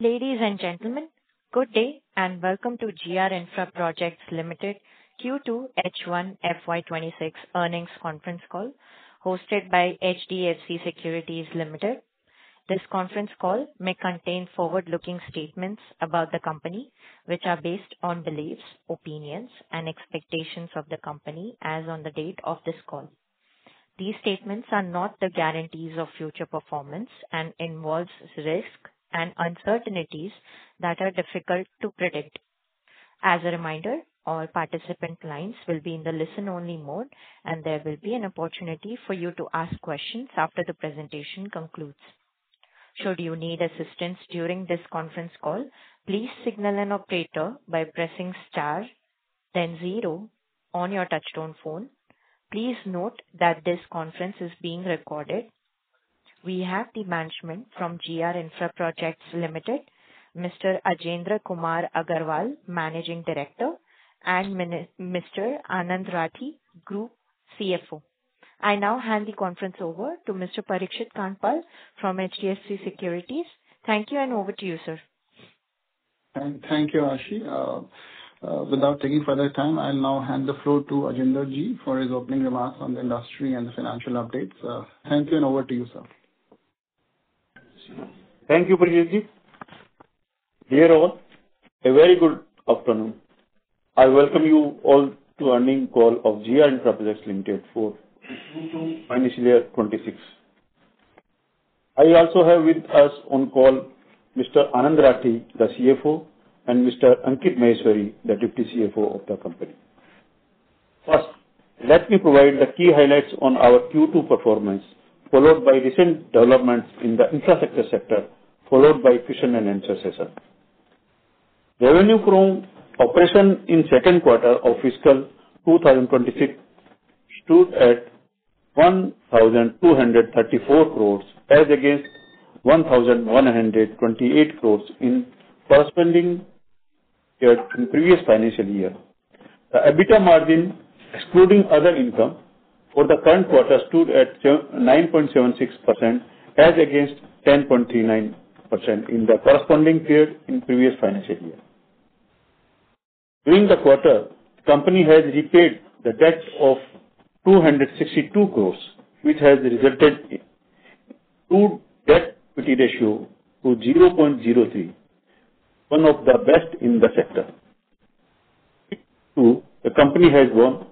Ladies and gentlemen, good day and welcome to GR Infra Projects Limited Q2 H1 FY26 earnings conference call hosted by HDFC Securities Limited. This conference call may contain forward-looking statements about the company, which are based on beliefs, opinions, and expectations of the company as on the date of this call. These statements are not the guarantees of future performance and involve risk and uncertainties that are difficult to predict. As a reminder, all participant lines will be in the listen-only mode, and there will be an opportunity for you to ask questions after the presentation concludes. Should you need assistance during this conference call, please signal an operator by pressing star, then 0 on your touchtone phone. Please note that this conference is being recorded. We have the management from GR Infra Projects Limited, Mr. Ajendra Kumar Agarwal, Managing Director, and Mr. Anand Rathi, Group CFO. I now hand the conference over to Mr. Parikshit Kandpal from HDFC Securities. Thank you, and over to you, sir. Thank you, Ashi. Without taking further time, I'll now hand the floor to Ajendra Ji for his opening remarks on the industry and the financial updates. Thank you, and over to you, sir. Thank you, Parikshit Ji. Dear all, a very good afternoon. I welcome you all to earnings call of GR Infra Projects Limited for financial year 26. I also have with us on call Mr. Anand Rathi, the CFO, and Mr. Ankit Maheshwari, the Deputy CFO of the company. First, let me provide the key highlights on our Q2 performance, followed by recent developments in the infrastructure sector, followed by question and answer session. Revenue from operation in second quarter of fiscal 2026 stood at 1,234 crores as against 1,128 crores in corresponding period in previous financial year. The EBITDA margin, excluding other income, for the current quarter stood at 9.76% as against 10.39% in the corresponding period in previous financial year. During the quarter, the company has repaid the debt of 262 crores, which has resulted in true debt-equity ratio to 0.03, one of the best in the sector. Two, the company has won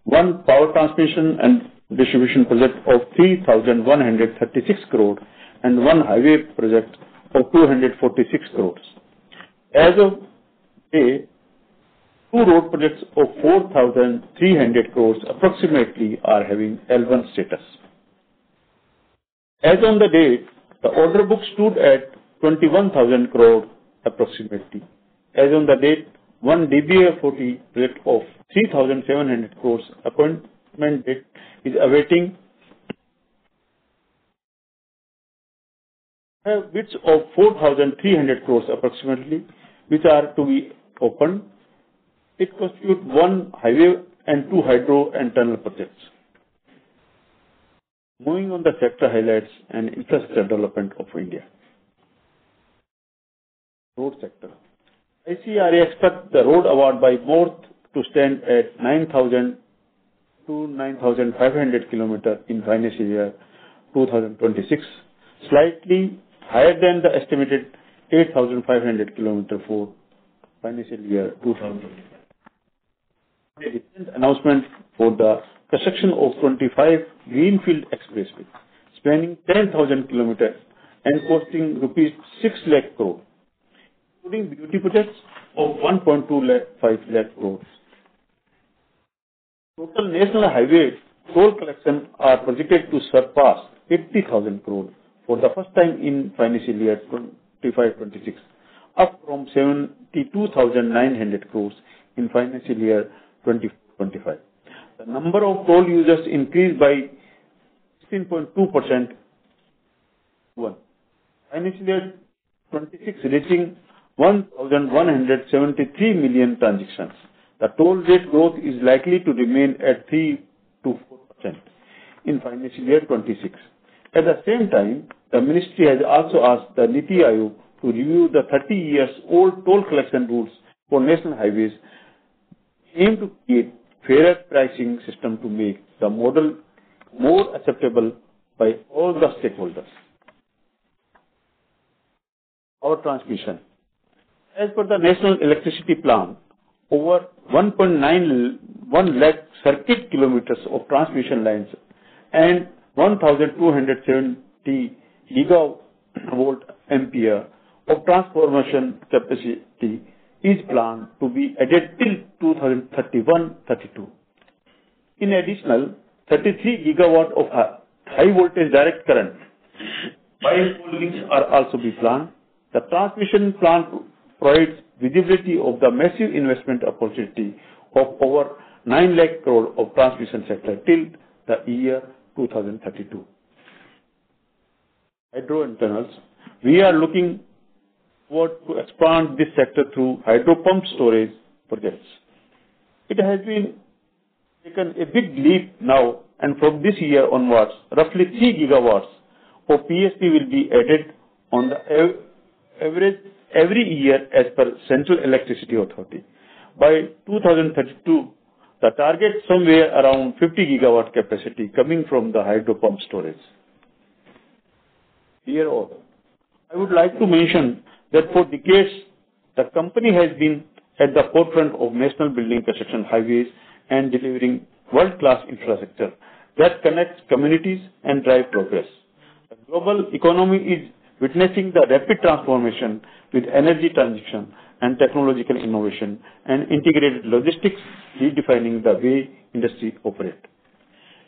one power transmission and distribution project of 3,136 crore and one highway project of 246 crores. As of today, two road projects of 4,300 crores approximately are having L1 status. As on the date, the order book stood at 21,000 crore approximately. As on the date, one DBA40 project of 3,700 crores appointment date is awaiting bids of 4,300 crores approximately, which are to be opened. It constitutes one highway and two hydro and tunnel projects. Moving on the sector highlights and infrastructure development of India. Road sector. ICRA expects the road award by MoRTH to stand at 9,000 to 9,500 km in financial year 2026, slightly higher than the estimated 8,500 km for financial year 2025. A recent announcement for the construction of 25 Greenfield Expressway, spanning 10,000 km and costing rupees 6 lakh crore, including BOT projects of 1.25 lakh crores. Total national highway toll collection are projected to surpass 80,000 crore for the first time in financial year 25-26, up from 72,900 crores in financial year 2025. The number of toll users increased by 16.2%. Financial year 26 reaching 1,173 million transactions. The toll rate growth is likely to remain at 3 to 4% in financial year 26. At the same time, the ministry has also asked the NITI Aayog to review the 30 years old toll collection rules for national highways, aim to create fairer pricing system to make the model more acceptable by all the stakeholders. Power transmission. As per the National Electricity Plan, over 1.91 lakh circuit kilometers of transmission lines and 1,270 gigawatt ampere of transformation capacity is planned to be added till 2031-32. In addition, 33 gigawatt of high voltage direct current bi-pole links are also be planned. The transmission plan provides visibility of the massive investment opportunity of over 9 lakh crore of transmission sector till the year 2032. Hydro and tunnels. We are looking forward to expand this sector through hydro pump storage projects. It has been taken a big leap now, and from this year onwards, roughly 3 gigawatts of PSP will be added on the average every year as per Central Electricity Authority. By 2032, the target somewhere around 50 gigawatt capacity coming from the hydro pump storage. Dear all, I would like to mention that for decades, the company has been at the forefront of national building construction highways and delivering world-class infrastructure that connects communities and drive progress. The global economy is witnessing the rapid transformation with energy transition and technological innovation and integrated logistics redefining the way industry operates.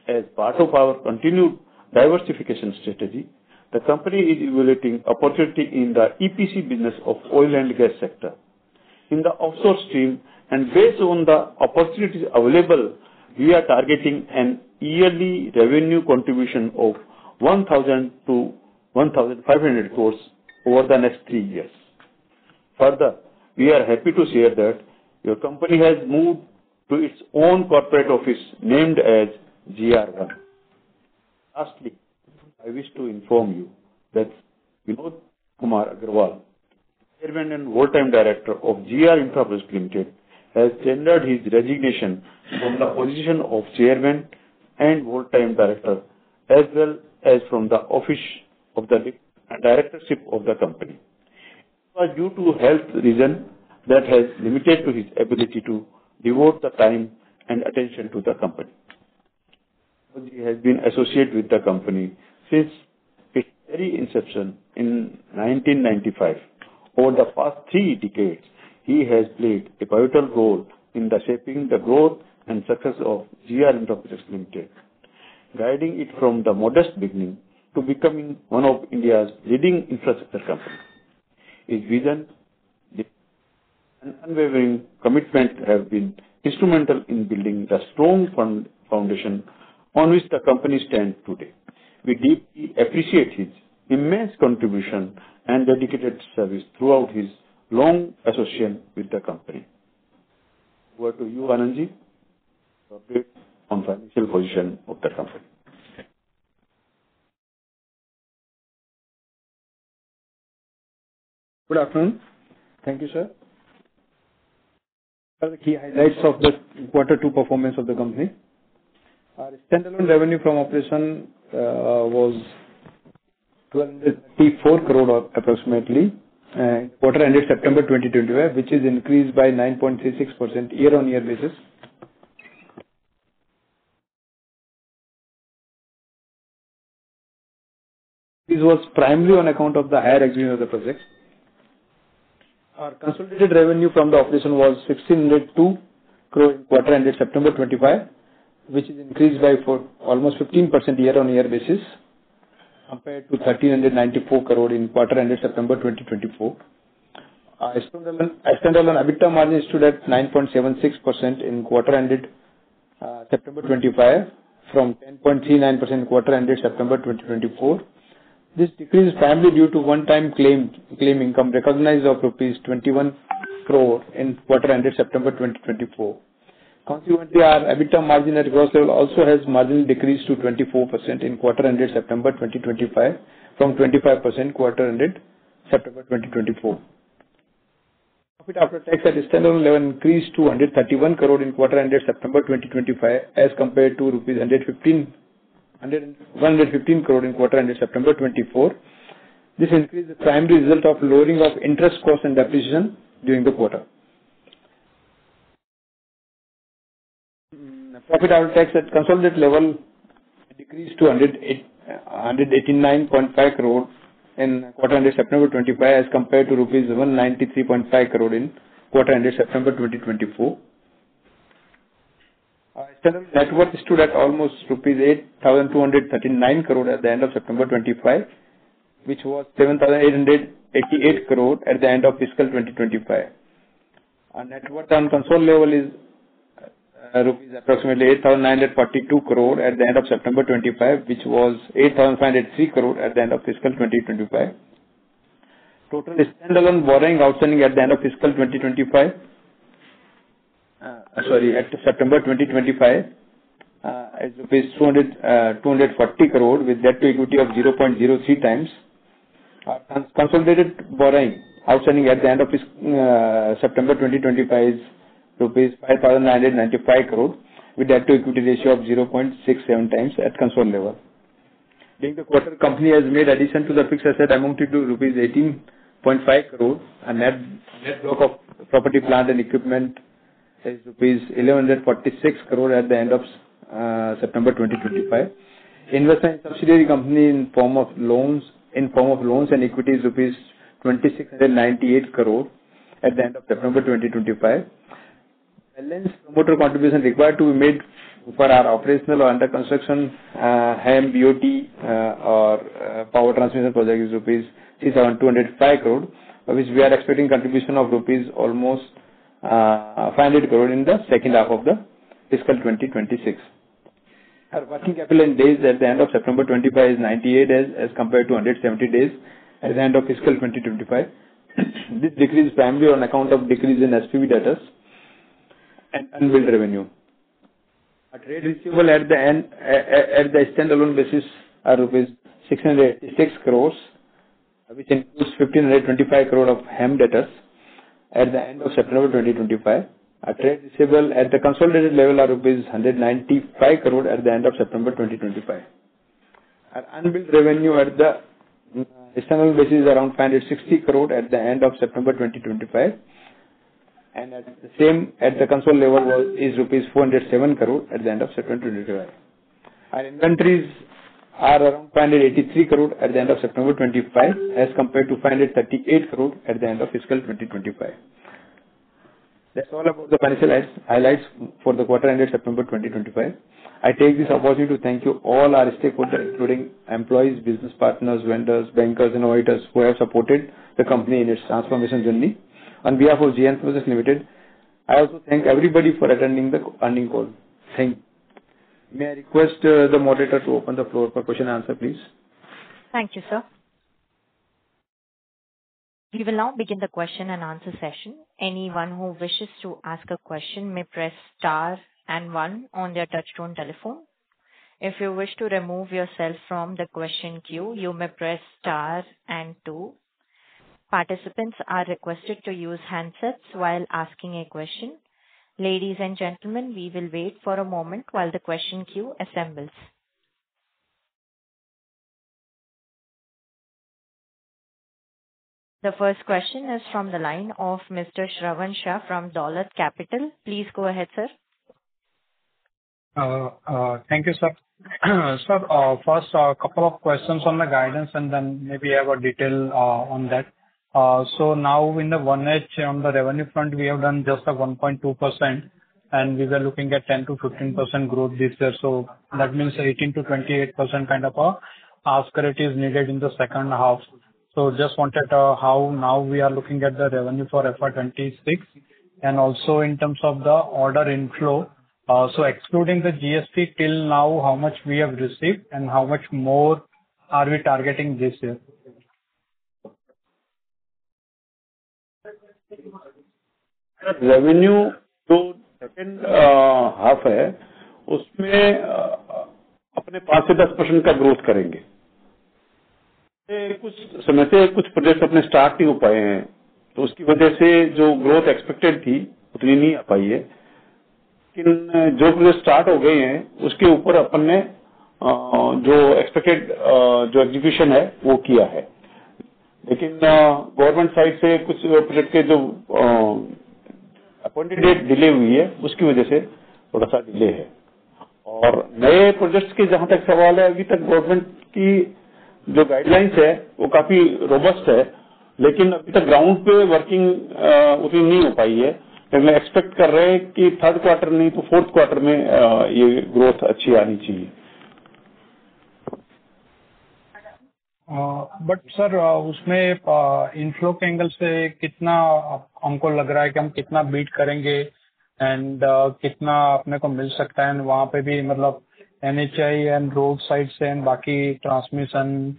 As part of our continued diversification strategy, the company is evaluating opportunity in the EPC business of oil and gas sector. In the offshore stream and based on the opportunities available, we are targeting an yearly revenue contribution of 1,000 to 1,500 crores over the next 3 years. Further, we are happy to share that your company has moved to its own corporate office named as GR1. Lastly, I wish to inform you that Vinod Kumar Agarwal, Chairman and Whole-Time Director of GR Infra Projects Limited, has tendered his resignation from the position of Chairman and Whole-Time Director as well as from the office of the directorship of the company. It was due to health reason that has limited to his ability to devote the time and attention to the company. He has been associated with the company since its very inception in 1995. Over the past 3 decades, he has played a pivotal role in the shaping the growth and success of GR Infra Projects Limited, guiding it from the modest beginning to becoming one of India's leading infrastructure companies. His vision and unwavering commitment have been instrumental in building the strong foundation on which the company stands today. We deeply appreciate his immense contribution and dedicated service throughout his long association with the company. Over to you, Anandji, to update on financial position of the company. Good afternoon. Thank you, sir. What are the key highlights of the Q2 performance of the company? Our standalone revenue from operation was 1,234 crore approximately, quarter ended September 2025, which is increased by 9.36% year-on-year basis. This was primarily on account of the higher execution of the projects. Our consolidated revenue from the operation was 1,602 crore in quarter ended September 25, which is increased by almost 15% year-on-year basis compared to 1,394 crore in quarter ended September 2024. Standalone EBITDA margin stood at 9.76% in quarter ended September 25 from 10.39% in quarter ended September 2024. This decrease is primarily due to one-time claim income recognized of rupees 21 crore in quarter ended September 2024. Consequently, our EBITDA margin at gross level also has marginally decreased to 24% in quarter ended September 2025 from 25% quarter ended September 2024. Profit after tax at standalone level increased to 131 crore in quarter ended September 2025 as compared to rupees 115 crore in quarter ended September 24. This increase is the primary result of lowering of interest cost and depreciation during the quarter. Profit after tax at consolidated level decreased to 189.5 crore in quarter ended September 25 as compared to rupees 193.5 crore in quarter ended September 2024. Standalone net worth stood at almost rupees 8,239 crore at the end of September 25, which was 7,888 crore at the end of fiscal 2025. Our net worth on consolidated level is rupees approximately 8,942 crore at the end of September 25, which was 8,503 crore at the end of fiscal 2025. Total standalone borrowing outstanding at the end of fiscal 2025, at September 2025, is rupees 240 crore with debt to equity of 0.03 times. Consolidated borrowing outstanding at the end of September 2025 is rupees 5,995 crore with debt to equity ratio of 0.67 times at consolidated level. During the quarter, company has made addition to the fixed asset amounted to rupees 18.5 crore. A net block of property, plant and equipment is rupees 1,146 crore at the end of September 2025. Investment in subsidiary company in form of loans and equity is rupees 2,698 crore at the end of September 2025. Balance promoter contribution required to be made for our operational or under construction HAM, BOT or power transmission project is rupees 3,205 crore, which we are expecting contribution of rupees almost 500 crore in the second half of the fiscal 2026. Our working capital in days at the end of September 25 is 98 days as compared to 170 days at the end of fiscal 2025. This decrease is primarily on account of decrease in SPV debtors and unbilled revenue. Our trade receivable at the standalone basis are rupees 686 crores, which includes 1,525 crore of HAM debtors at the end of September 2025. Our trade receivable at the consolidated level are rupees 195 crore at the end of September 2025. Our unbilled revenue at the standalone basis is around 560 crore at the end of September 2025. And at the same at the consolidated level is rupees 407 crore at the end of September 2025. Our inventories are around 583 crore at the end of September 25 as compared to 538 crore at the end of fiscal 2025. That's all about the financial highlights for the quarter ended September 2025. I take this opportunity to thank you all our stakeholders, including employees, business partners, vendors, bankers, and auditors who have supported the company in its transformation journey. On behalf of GR Infraprojects Limited, I also thank everybody for attending the earning call. Thank you. May I request the moderator to open the floor for question and answer, please? Thank you, sir. We will now begin the question and answer session. Anyone who wishes to ask a question may press star and 1 on their touchtone telephone. If you wish to remove yourself from the question queue, you may press star and 2. Participants are requested to use handsets while asking a question. Ladies and gentlemen, we will wait for a moment while the question queue assembles. The first question is from the line of Mr. Shravan Shah from Dolat Capital. Please go ahead, sir. Thank you, sir. Sir, first, a couple of questions on the guidance and then maybe have a detail on that. So now in the 1H on the revenue front, we have done just a 1.2% and we were looking at 10 to 15% growth this year. So that means 18 to 28% kind of a ask rate is needed in the second half. So just wanted how now we are looking at the revenue for FY26 and also in terms of the order inflow. So excluding the GST till now, how much we have received and how much more are we targeting this year? Revenue जो second half है उसमें अपने 5 से 10% का growth करेंगे. कुछ समय से कुछ प्रोजेक्ट अपने स्टार्ट नहीं हो पाए हैं, तो उसकी वजह से जो ग्रोथ एक्सपेक्टेड थी उतनी नहीं आ पाई है। लेकिन जो प्रोजेक्ट स्टार्ट हो गए हैं उसके ऊपर अपन ने जो एक्सपेक्टेड जो एग्जीक्यूशन है वो किया है। लेकिन गवर्नमेंट साइड से कुछ प्रोजेक्ट के जो अपॉइंटेड डेट डिले हुई है उसकी वजह से थोड़ा सा डिले है। और नए प्रोजेक्ट्स के जहां तक सवाल है, अभी तक गवर्नमेंट की जो गाइडलाइंस है वो काफी रोबस्ट है, लेकिन अभी तक ग्राउंड पे वर्किंग उतनी नहीं हो पाई है। लेकिन एक्सपेक्ट कर रहे हैं कि थर्ड क्वार्टर नहीं तो फोर्थ क्वार्टर में ये ग्रोथ अच्छी आनी चाहिए। बट सर उसमें इनफ्लो के एंगल से कितना हमको लग रहा है कि हम कितना बीट करेंगे एंड कितना अपने को मिल सकता है, वहाँ पे भी मतलब NHI एंड रोड साइड से एंड बाकी ट्रांसमिशन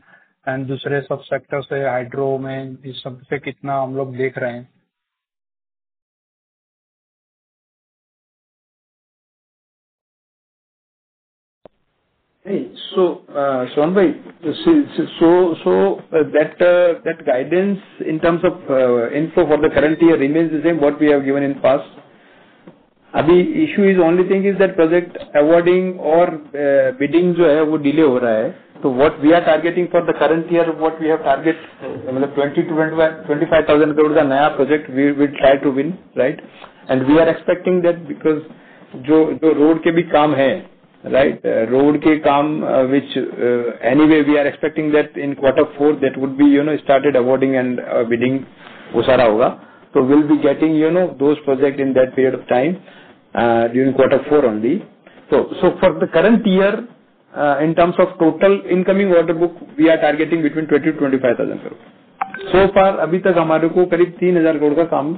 एंड दूसरे सब सेक्टर से हाइड्रो में इस सब से कितना हम लोग देख रहे हैं? So, Shravan bhai, that guidance in terms of inflow for the current year remains the same what we have given in past. अभी issue is only thing is that project awarding और bidding जो है वो delay हो रहा है। तो what we are targeting for the current year, what we have target मतलब 20 to 25,000 crore का नया project we will try to win, right? And we are expecting that because जो road के भी काम है, right, road के काम which anyway we are expecting that in Q4 that would be started awarding and bidding वो सारा होगा। तो we'll be getting those projects in that period of time during Q4 only. So for the current year in terms of total incoming order book we are targeting between 20 to 25,000 crore. So far अभी तक हमारे को करीब 3,000 करोड़ का काम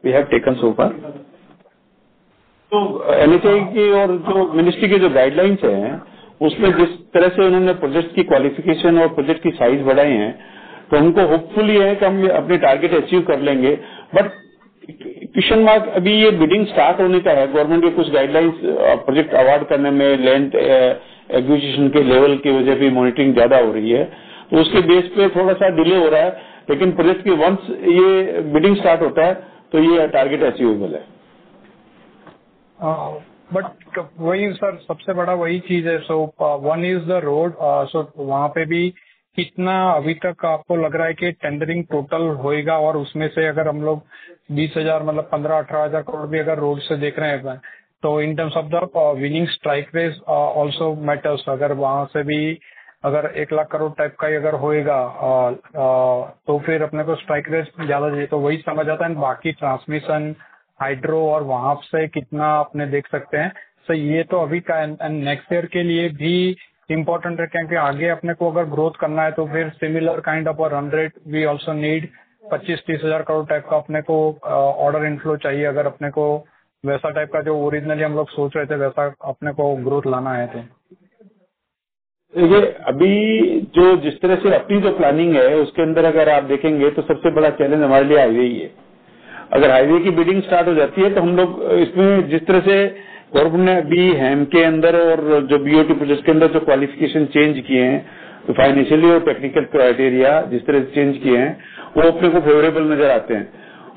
we have taken so far. तो NHI की और जो मिनिस्ट्री के जो गाइडलाइंस हैं उसमें जिस तरह से उन्होंने प्रोजेक्ट की क्वालिफिकेशन और प्रोजेक्ट की साइज बढ़ाई हैं, तो हमको होपफुली है कि हम अपने टारगेट अचीव कर लेंगे। बट क्वेश्चन मार्क अभी ये बिडिंग स्टार्ट होने का है। गवर्नमेंट के कुछ गाइडलाइंस प्रोजेक्ट अवार्ड करने में लैंड एक्विजिशन के लेवल की वजह भी मॉनिटरिंग ज्यादा हो रही है, तो उसके बेस पे थोड़ा सा डिले हो रहा है। लेकिन प्रोजेक्ट के वंस ये बिडिंग स्टार्ट होता है तो ये टारगेट अचीवेबल है। बट वही सर सबसे बड़ा वही चीज है। So one is the road. So वहाँ पे भी कितना अभी तक आपको लग रहा है कि टेंडरिंग टोटल होएगा, और उसमें से अगर हम लोग 20,000 मतलब 15-18,000 करोड़ भी अगर रोड से देख रहे हैं तो in terms of the winning strike rate also matters. अगर वहां से भी अगर 1 लाख करोड़ टाइप का ही अगर होएगा तो फिर अपने को स्ट्राइक रेस ज्यादा चाहिए, तो वही समझ आता है। बाकी ट्रांसमिशन हाइड्रो और वहां से कितना अपने देख सकते हैं। सो ये तो अभी का एंड नेक्स्ट ईयर के लिए भी इम्पोर्टेंट है, क्योंकि आगे अपने को अगर ग्रोथ करना है तो फिर similar kind of run rate we also need 25-30 हजार करोड़ टाइप का अपने को ऑर्डर इनफ्लो चाहिए, अगर अपने को वैसा टाइप का जो ओरिजिनली हम लोग सोच रहे थे वैसा अपने को ग्रोथ लाना है। तो ये अभी जो जिस तरह से अपनी जो प्लानिंग है उसके अंदर अगर आप देखेंगे तो सबसे बड़ा चैलेंज हमारे लिए हाईवे ही है। अगर हाईवे की बिडिंग स्टार्ट हो जाती है तो हम लोग इसमें जिस तरह से गवर्नमेंट ने अभी हैम के अंदर और जो बीओटी प्रोजेक्ट के अंदर जो क्वालिफिकेशन चेंज किए हैं, तो फाइनेंशियली और टेक्निकल क्राइटेरिया जिस तरह से चेंज किए हैं वो अपने को फेवरेबल नजर आते हैं।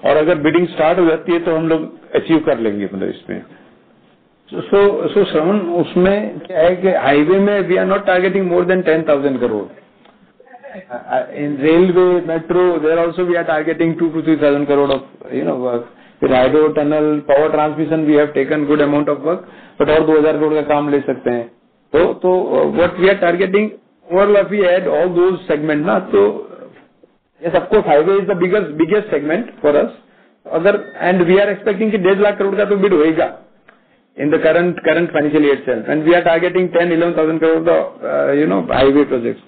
और अगर बिडिंग स्टार्ट हो जाती है तो हम लोग अचीव कर लेंगे मतलब इसमें। सो श्रवण, उसमें क्या है कि हाईवे में we are not targeting more than 10,000 crore. In railway, metro, there also we are targeting 2,000 to 3,000 crore of work. In hydro, tunnel, power transmission, we have taken good amount of work, but और 2,000 crore का काम ले सकते हैं। तो what we are targeting, overall if we add all those segment ना, तो yes of course highway is the biggest segment for us. अगर and we are expecting कि 1.5 लाख करोड़ का तो bid होएगा in the current financial year itself, and we are targeting 10,000-11,000 crore the highway projects.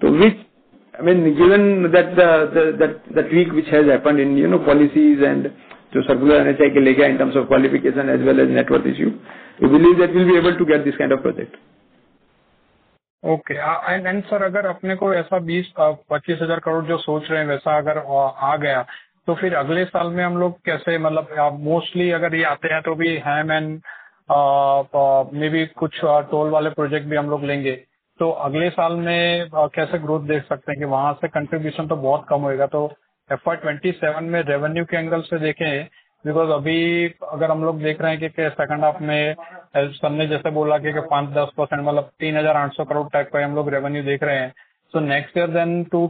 So which I mean, given that the tweak which has happened in policies and जो circular NHI के ले गया in terms of qualification as well as net worth issue, we believe that we'll be able to get this kind of project. Okay and sir, अगर अपने को ऐसा 20-25 हजार करोड़ जो सोच रहे हैं वैसा अगर आ गया तो फिर अगले साल में हम लोग कैसे, मतलब मोस्टली अगर ये आते हैं तो भी हैम एंड मे बी कुछ टोल वाले प्रोजेक्ट भी हम लोग लेंगे, तो अगले साल में कैसे ग्रोथ देख सकते हैं कि वहां से कंट्रीब्यूशन तो बहुत कम होएगा, तो FY27 में रेवेन्यू के एंगल से देखें, बिकॉज अभी अगर हम लोग देख रहे हैं कि सेकंड हाफ में सर ने जैसे बोला कि 5-10% मतलब 3,800 करोड़ टाइप का हम लोग रेवेन्यू देख रहे हैं। So next year then to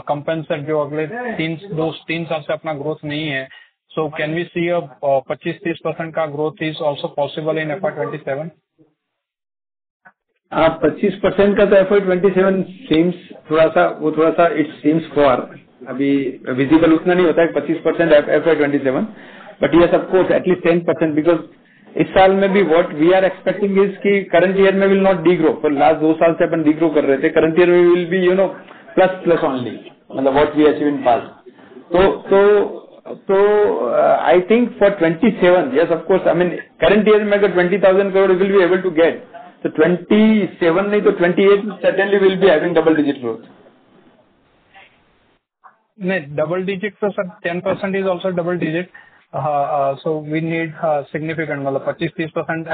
compensate जो अगले 3 साल से अपना ग्रोथ नहीं है, सो कैन वी सी 25-30% का growth is also possible in FY27? 25% का तो FY27 सीम्स थोड़ा सा इट सीम्स फॉर अभी विजिबल उतना नहीं होता है 25% FY27, but yes of course at least 10%, because इस साल में भी what we are expecting is कि करंट ईयर में विल नॉट डी ग्रो, पर लास्ट 2 साल से अपन डी ग्रो कर रहे थे, करंट ईयर में विल बी प्लस ओनली, मतलब what we achieve in past. तो I think for 27 yes of course, I mean current year में अगर 20,000 crore will be able to get, तो 27 नहीं तो 28 certainly will be having double digit growth. नहीं, double digit तो sir 10% is also double digit, so we need significant, मतलब 25-30%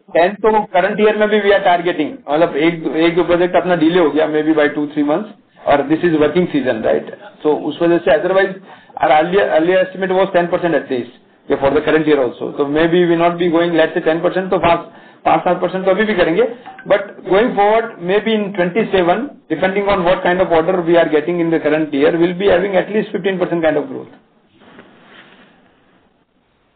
ten तो current year में भी वी आर टारगेटिंग, मतलब एक दो प्रोजेक्ट अपना डिले हो गया मे बी बाय 2-3 months, और this is working season right, so उस वजह से otherwise our earlier estimate was 10% at least for the current year also, तो may be we not be going let's say 10%, तो 5-7% तो अभी भी करेंगे, but going forward may be in 27 depending on what kind of order we are getting in the current year will be having at least 15% kind of growth.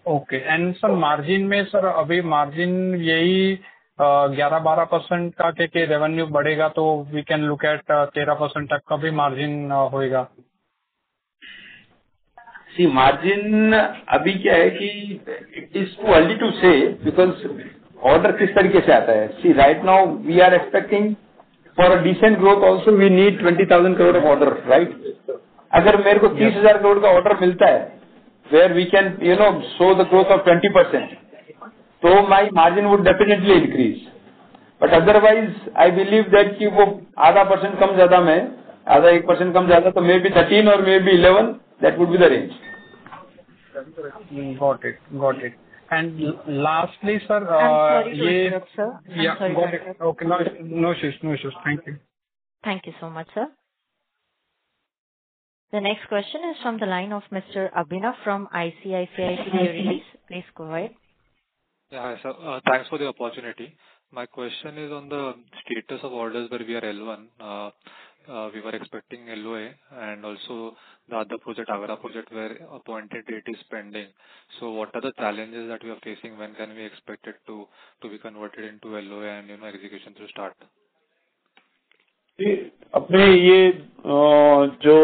Okay, and sir margin में sir अभी margin यही 11-12% का के revenue बढ़ेगा तो we can look at 13% तक का भी मार्जिन होएगा। सी मार्जिन अभी क्या है कि it is too early to say, because order किस तरीके से आता है। See right now we are expecting for a decent growth also we need 20,000 crore of order right. अगर मेरे को 30,000 करोड़ का ऑर्डर मिलता है where we can show the growth of 20%, तो my margin would definitely increase, but otherwise I believe that कि वो आधा % कम ज्यादा में आधा 1% कम ज्यादा, तो मे बी 13 और may be 11, that would be the range. Got it. And lastly, sir, I'm sorry to interrupt, sir. Yeah, got it. Okay, no issues. Thank you. Thank you so much, sir. The next question is from the line of Mr. Abhinav from ICICI Securities. Please go ahead. Yeah, hi, sir. Thanks for the opportunity. My question is on the status of orders where we are L1. We were expecting LOA, and also the other project, Agra project, where appointed date is pending. So what are the challenges that we are facing? When can we expect it to be converted into LOA and execution to start? अपने ये जो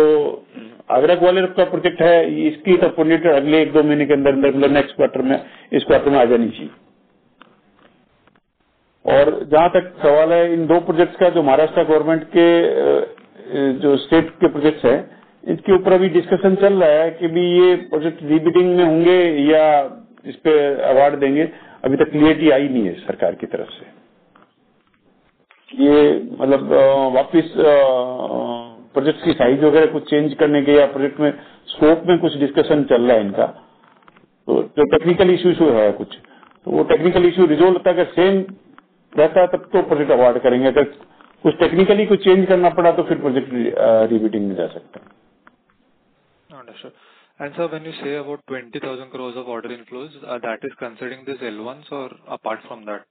आगरा ग्वालियर का project है, इसकी तो appointed अगले 1-2 महीने के अंदर मतलब नेक्स्ट क्वार्टर में, इस क्वार्टर में आ जानी चाहिए। और जहां तक सवाल है इन 2 प्रोजेक्ट्स का, जो महाराष्ट्र गवर्नमेंट के जो स्टेट के प्रोजेक्ट्स हैं, इसके ऊपर अभी डिस्कशन चल रहा है कि भी ये प्रोजेक्ट रीबिडिंग में होंगे या इस पे अवार्ड देंगे। अभी तक क्लियरिटी आई नहीं है सरकार की तरफ से। ये मतलब वापिस प्रोजेक्ट की साइज वगैरह कुछ चेंज करने के या प्रोजेक्ट में स्कोप में कुछ डिस्कशन चल रहा है इनका, तो जो टेक्निकल इश्यू है कुछ, तो वो टेक्निकल इश्यू रिजोल्व होता है, अगर सेम रहता है तब तो प्रोजेक्ट अवार्ड करेंगे, अगर कुछ टेक्निकली कुछ चेंज करना पड़ा तो फिर प्रोजेक्ट रीबिडिंग में जा सकता है। Understood. And sir, when you say about 20,000 crores of order inflows, that is considering this L1s or apart from that?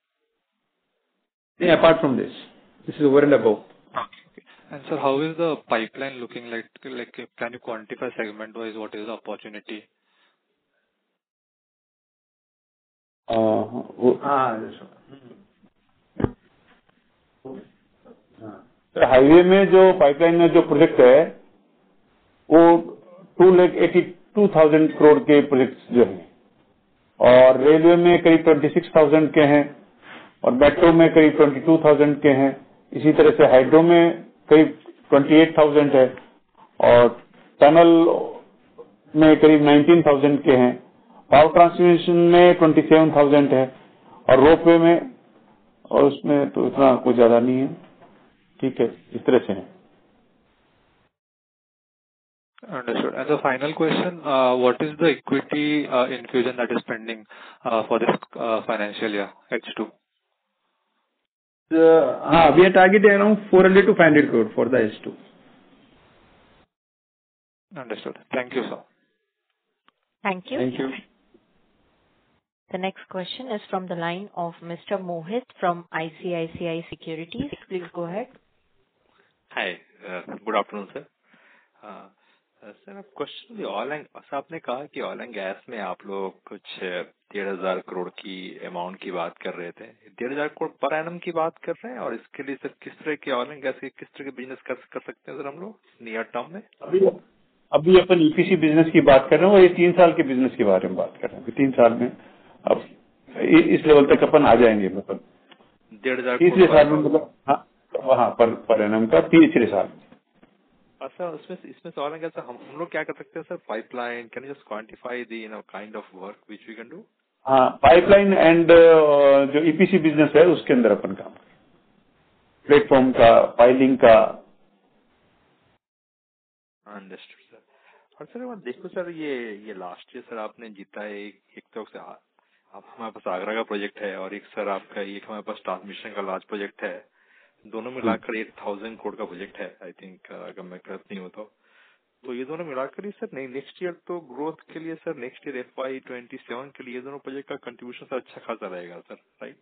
Yeah, apart from this is over and above. Okay. And sir, how is the pipeline looking like? Like, can you quantify segment-wise what is the opportunity? Highway में जो pipeline में जो project है वो 282,000 करोड़ के project जो हैं, और रेलवे में करीब 26,000 के हैं, और मेट्रो में करीब 22,000 के हैं। इसी तरह से हाइड्रो में करीब 28,000 है, और टनल में करीब 19,000 के हैं, पावर ट्रांसमिशन में 27,000 है, और रोपवे में, और उसमें तो इतना कुछ ज्यादा नहीं है। ठीक है, इस तरह से है। Understood. And the final question, what is the equity infusion that is pending for this financial year, H2? We are targeting around 400 to 500 crore for the H2. Understood. Thank you, sir. Thank you. Thank you. The next question is from the line of Mr. Mohit from ICICI Securities. Please go ahead. Hi. Good afternoon, sir. Sir अब question भी oil and आपने कहा कि oil and gas में आप लोग कुछ 1,500 करोड़ की अमाउंट की बात कर रहे थे. 1,500 करोड़ पर एनम की बात कर रहे हैं और इसके लिए सर किस तरह के ऑयल एंड गैस के किस तरह के बिजनेस कर सकते हैं सर हम लोग नियर टर्म में? अभी अपन ईपीसी बिजनेस की बात कर रहे हैं और ये 3 साल के बिजनेस के बारे में बात कर रहे हैं. 3 साल में अब इस लेवल तक अपन आ जाएंगे. मतलब 1,500 तीसरे साल में मतलब हाँ पर एनम का तीसरे साल. सर इसमें सवाल है क्या सर हम लोग क्या कर सकते हैं sir? Pipeline, can you just quantify the kind of work which we can do? हाँ, पाइपलाइन एंड जो ईपीसी बिजनेस है उसके अंदर अपन काम प्लेटफॉर्म का, पाइलिंग का. Understood sir. और सर देखो सर ये लास्ट ईयर सर आपने जीता है एक तो आप हमारे पास आगरा का प्रोजेक्ट है और एक सर आपका एक हमारे पास ट्रांसमिशन का लार्ज प्रोजेक्ट है. दोनों मिलाकर 8,000 करोड़ का प्रोजेक्ट है आई थिंक, अगर मैं गलत नहीं हूँ तो ये दोनों मिलाकर ही सर नेक्स्ट ईयर तो ग्रोथ के लिए सर नेक्स्ट ईयर FY27 के लिए दोनों प्रोजेक्ट का कंट्रीब्यूशन सर अच्छा खासा रहेगा सर, राइट?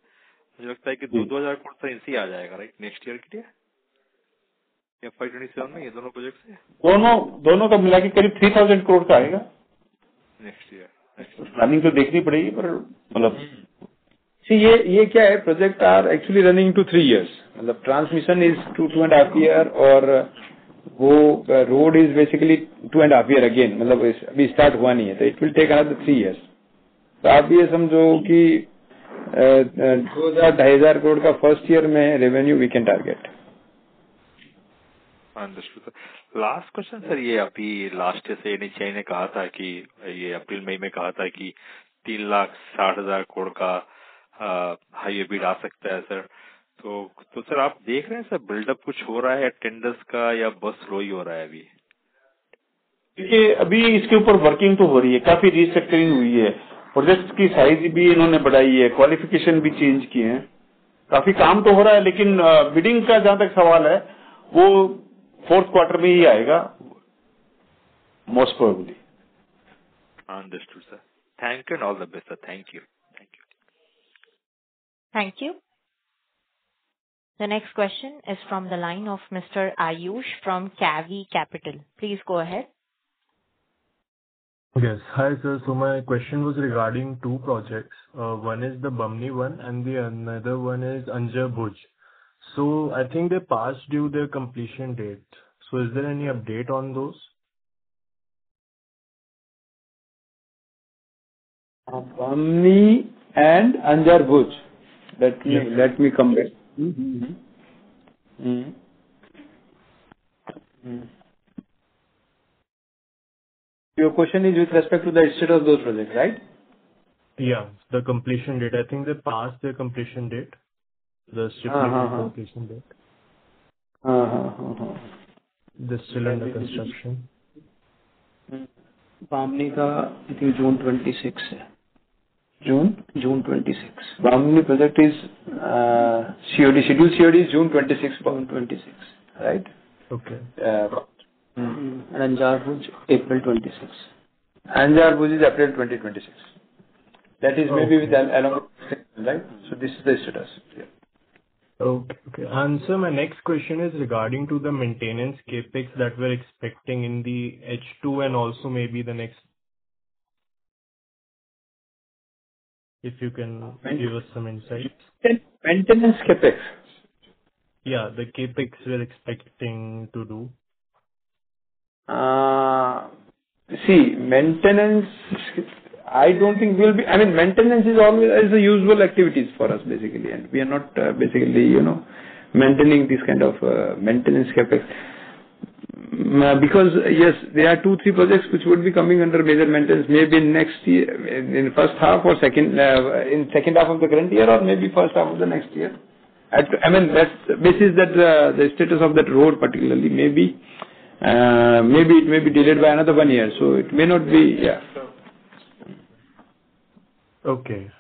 मुझे लगता है कि 2,000 करोड़ सर इनसे आ जाएगा, राइट, नेक्स्ट ईयर के लिए FY27 में ये दोनों प्रोजेक्ट से दोनों का मिला के करीब 3,000 करोड़ का आएगा नेक्स्ट ईयर. प्लानिंग तो देखनी पड़ेगी पर मतलब ये क्या है, project are actually running to 3 years. मतलब ट्रांसमिशन इज 2.5 year और वो road is basically 2.5 year again. मतलब अभी स्टार्ट हुआ नहीं है तो it will take another 3 years. तो आप ये समझो कि 2,000-2,500 करोड़ का फर्स्ट ईयर में revenue we can target. Understood sir. Last question sir, ये अभी लास्ट ईयर से NHAI ने कहा था कि ये अप्रैल मई में कहा था कि 3,60,000 करोड़ का हाईवे बिड आ सकता है सर. तो सर आप देख रहे हैं सर बिल्डअप कुछ हो रहा है टेंडर्स का या बस स्लो ही हो रहा है अभी? देखिए अभी इसके ऊपर वर्किंग तो हो रही है, काफी रिस्ट्रक्चरिंग हुई है, प्रोजेक्ट की साइज भी इन्होंने बढ़ाई है, क्वालिफिकेशन भी चेंज किए हैं, काफी काम तो हो रहा है. लेकिन बिडिंग का जहां तक सवाल है वो 4th क्वार्टर में ही आएगा most probably. Understood sir. Thank you and all the best sir. Thank you. Thank you. The next question is from the line of Mr. Ayush from Cavi Capital. Please go ahead. Yes. Hi, sir. So my question was regarding 2 projects. One is the Bamni one and the another one is Anjar Bhuj. So I think they passed due their completion date. So is there any update on those? Bamni and Anjar Bhuj. Let me come back. Your question is with respect to the state of those projects, right? Yeah, the completion date. I think they passed their completion date. The stipulated completion date. They're still under construction. Bamni का I think June 26 है. June 26. Bamni project is scheduled COD is June 26, right? Okay. And Anjar Bhuj April 26. Anjar Bhuj is April 2026. That is maybe with along, right? So this is the status. Yeah. Okay. And sir, my next question is regarding to the maintenance capex that we're expecting in the H2 and also maybe the next. If you can give us some insights. Maintenance capex. Yeah, the capex we're expecting to do. See, maintenance, I don't think will be. I mean, maintenance is always is the usual activities for us basically, and we are not basically maintaining this kind of maintenance capex. Because yes, there are 2-3 projects which would be coming under major maintenance maybe next year, in first half or in second half of the current year, or maybe first half of the next year. I mean, that's basis that the status of that road particularly maybe it may be delayed by another 1 year, so it may not be. Yeah. Okay.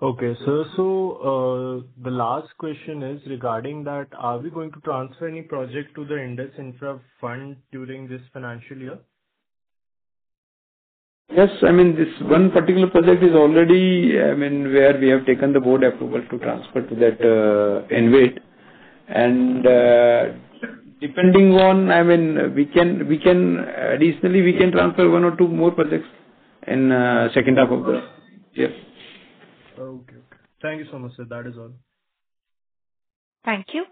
Okay, sir. So, the last question is regarding that, are we going to transfer any project to the Indus Infra Fund during this financial year? Yes, I mean, this one particular project is already, I mean, where we have taken the board approval to transfer to that InvIT. And depending on, I mean, we can additionally, we can transfer one or two more projects in second half of the year. Okay. Thank you so much, sir. That is all. Thank you.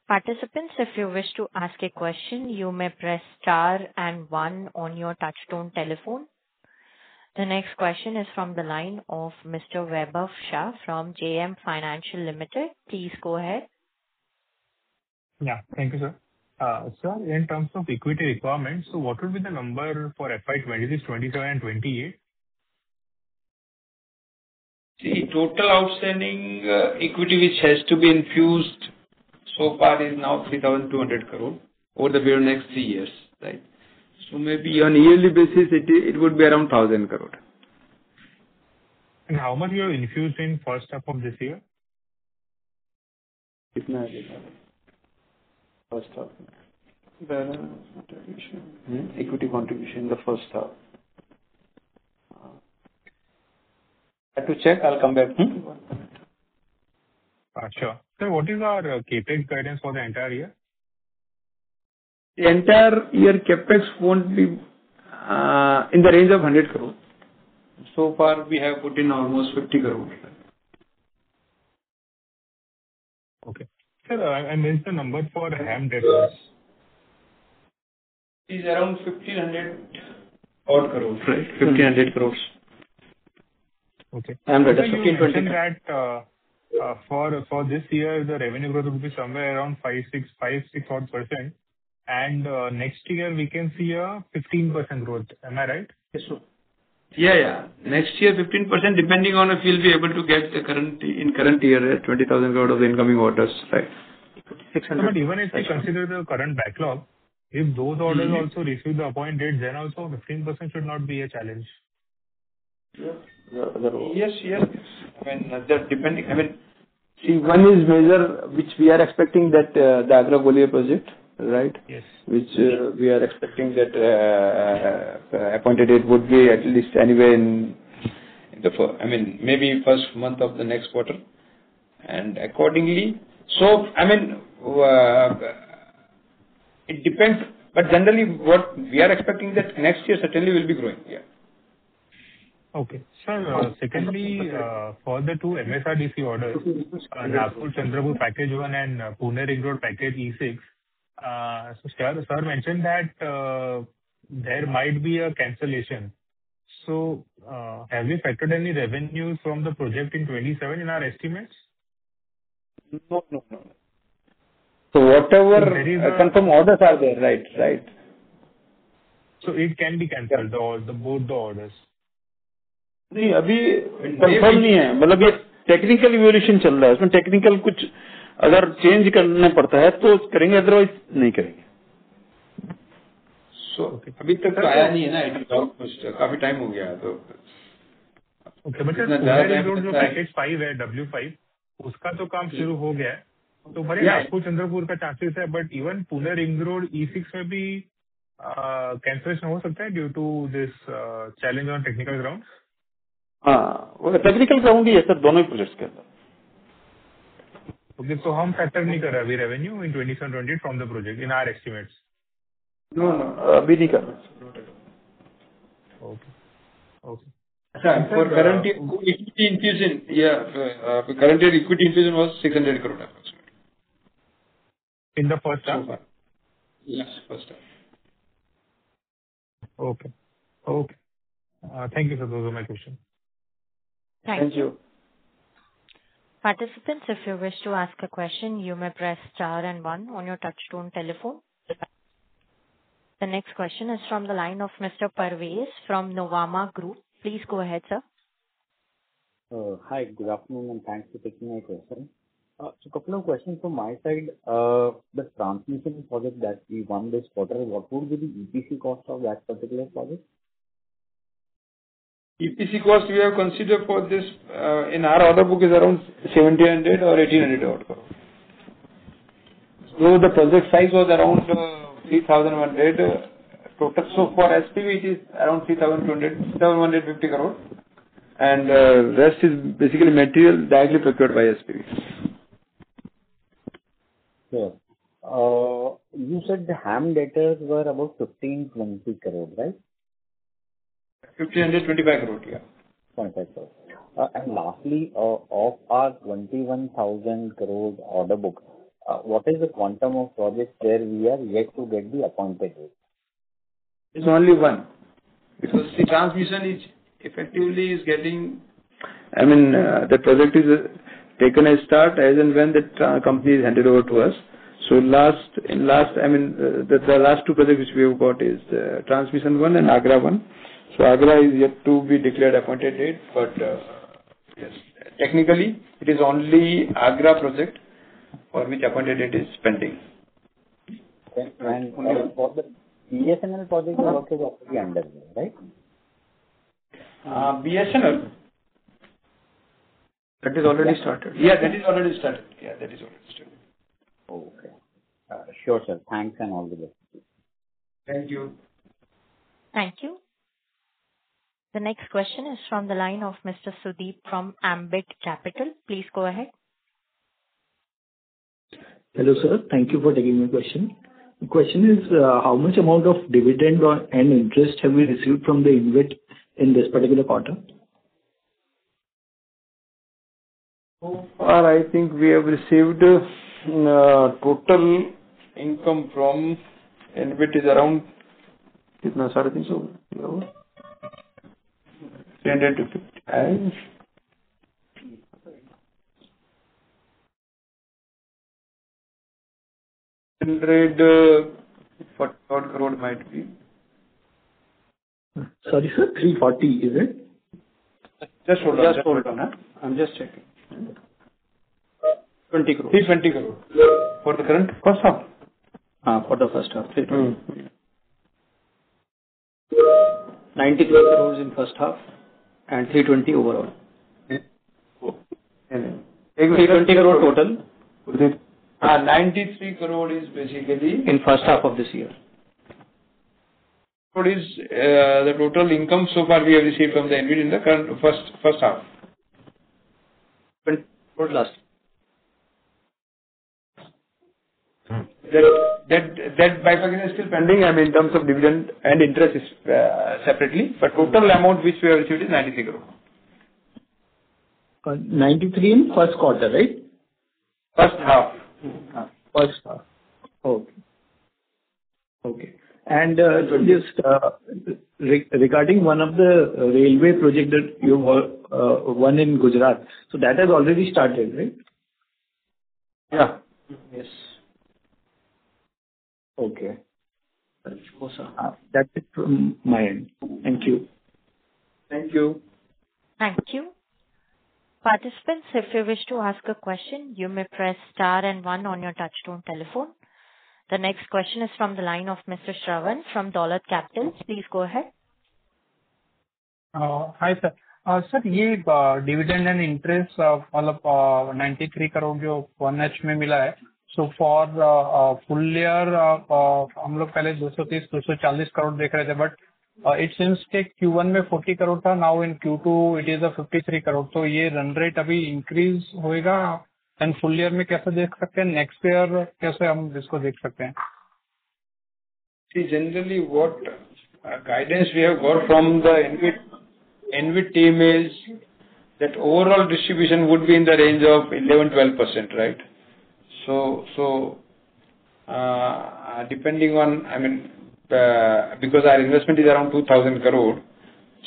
Participants, if you wish to ask a question, you may press star and one on your touchtone telephone. The next question is from the line of Mr. Vaibhav Shah from JM Financial Limited. Please go ahead. Yeah. Thank you, sir. Sir, in terms of equity requirements, so what would be the number for FY 26, 27, and 28? The total outstanding equity which has to be infused so far is now 3,200 crore over the period of next 3 years, right? So maybe on a yearly basis, it would be around 1,000 crore. And how much you have infused in first half of this year? कितना है first half? Balance contribution. Equity contribution in the first half. I have to check. I'll come back. Sure. Sir, what is our CapEx guidance for the entire year? The entire year CapEx won't be in the range of 100 crore. So far, we have put in almost 50 crore. Okay. Sir, I missed the number for HAM debtors. It is around 1,500 odd crores, right? 1,500 crores. Okay. HAM debtors, So you 15-20. mentioned that for this year, the revenue growth will be somewhere around 5-6 odd %. And next year, we can see a 15% growth. Am I right? Yes, sir. Yeah. Next year, 15%, depending on if we'll be able to get the current year, 20,000 crore of the incoming orders, right? 600. But even if we consider the current backlog, if those orders also receive the appointed date, then also 15% should not be a challenge. Yes. I mean, that depending. I mean, see, one is major, which we are expecting that the Agra Gwalior project, right? Yes. Which we are expecting that appointed date would be at least anywhere in the maybe first month of the next quarter, and accordingly. So I mean, it depends, but generally, what we are expecting that next year certainly will be growing. Yeah. Okay. Sir, secondly, for the two MSRDC orders, Nagpur-Chandrapur Package 1 and Pune Ring Road Package E6, so sir mentioned that there might be a cancellation. So, have you factored any revenues from the project in 27 in our estimates? No. So whatever confirmed orders are there, right? So it can be cancelled, both the orders. नहीं अभी confirm नहीं है, मतलब ये technical evolution चल रहा है, उसमें टेक्निकल कुछ अगर चेंज करना पड़ता है तो करेंगे, अदरवाइज नहीं करेंगे। अभी तक तो आया नहीं है ना, काफी टाइम हो गया तो। ओके, बट जो पैकेज 5 है W5, उसका तो काम शुरू हो गया है, तो भले नागपुर चंद्रपुर का चांसेस है, but even Pune ring road E6 में भी कैंसिलेशन हो सकता है due to this challenge on technical ground. हाँ, वो टेक्निकल ग्राउंड ही है सर दोनों ही प्रोजेक्ट्स के अंदर। ओके, तो हम फैक्टर नहीं कर रहे अभी revenue in 27-28 from the project in our estimates. No अभी नहीं कर रहे। Okay. For current year equity infusion, current year equity infusion was 600 crore approximately. In the first half? So far. Yes, first half. Okay. Thank you, sir. Those are my questions. Thank you. Participants, if you wish to ask a question, you may press star and one on your touchtone telephone. The next question is from the line of Mr. Parvez from Nuvama Group. Please go ahead, sir. Hi, good afternoon, and thanks for taking my question. So a couple of questions from my side. The transmission project that we won this quarter, what would be the EPC cost of that particular project? EPC cost we have considered for this in our order book is around 1,700 or 1,800 odd crore. So the project size was around 3,100 total. So for SPV it is around 3,150 crore, and rest is basically material directly procured by SPV. Sure. You said the HAM debtors were about 15-20 crore, right? 1,525 crore, yeah. 25 crore. And lastly, of our 21,000 crore order book, what is the quantum of projects where we are yet to get the appointed date? It's only one, because the transmission is effectively is getting. I mean, the project is taken a start as and when the company is handed over to us. So the last two projects which we have got is transmission one and Agra one. So Agra is yet to be declared appointed date, but yes, technically it is only Agra project for which appointed date is pending. And for the BSNL project, the work is already underway, right? BSNL? That is already started. Yeah, that is already started. Okay. Sure, sir. Thanks and all the best. Thank you. Thank you. The next question is from the line of Mr. Sudeep from Ambit Capital. Please go ahead. Hello, sir. Thank you for taking my question. The question is, how much amount of dividend and interest have we received from the InvIT in this particular quarter? So far, I think we have received total income from InvIT is around 300 to 50. 140 crore might be. Sorry, sir, 340, is it? Just hold on. Huh? I'm just checking. 20 crore. 320 crore. For the current first half? For the first half. 320. 93 crores in first half and 320 overall. 320 crore total. 93 crore is basically in first half of this year. What is the total income so far we have received from the InvIT in the current first half? 20 crore last. That bifurcation is still pending. I mean, in terms of dividend and interest is separately, but total amount which we have received is 93 crore. 93 in first quarter, right? First half. First half. Okay. And just regarding one of the railway project that you won in Gujarat, so that has already started, right? Yeah. Yes. Okay. That's it from my end. Thank you. Thank you. Thank you. Participants, if you wish to ask a question, you may press star and one on your touchtone telephone. The next question is from the line of Mr. Shravan from Dolat Capital. Please go ahead. Hi, sir. Sir ये dividend and interest मतलब 93 करोड़ जो 1H में मिला है, so for full year हम लोग पहले 230-240 करोड़ देख रहे थे, बट इट सीम्स के Q1 में 40 करोड़ था, now in Q2 it is 53 crore. तो ये रन रेट अभी इंक्रीज होएगा एंड फुल ईयर में कैसे देख सकते हैं, नेक्स्ट ईयर कैसे हम इसको देख सकते हैं? Generally, what guidance we have got from the InvIT team is that overall distribution would be in the range of 11-12%, right? So depending on, I mean, because our investment is around 2,000 crore,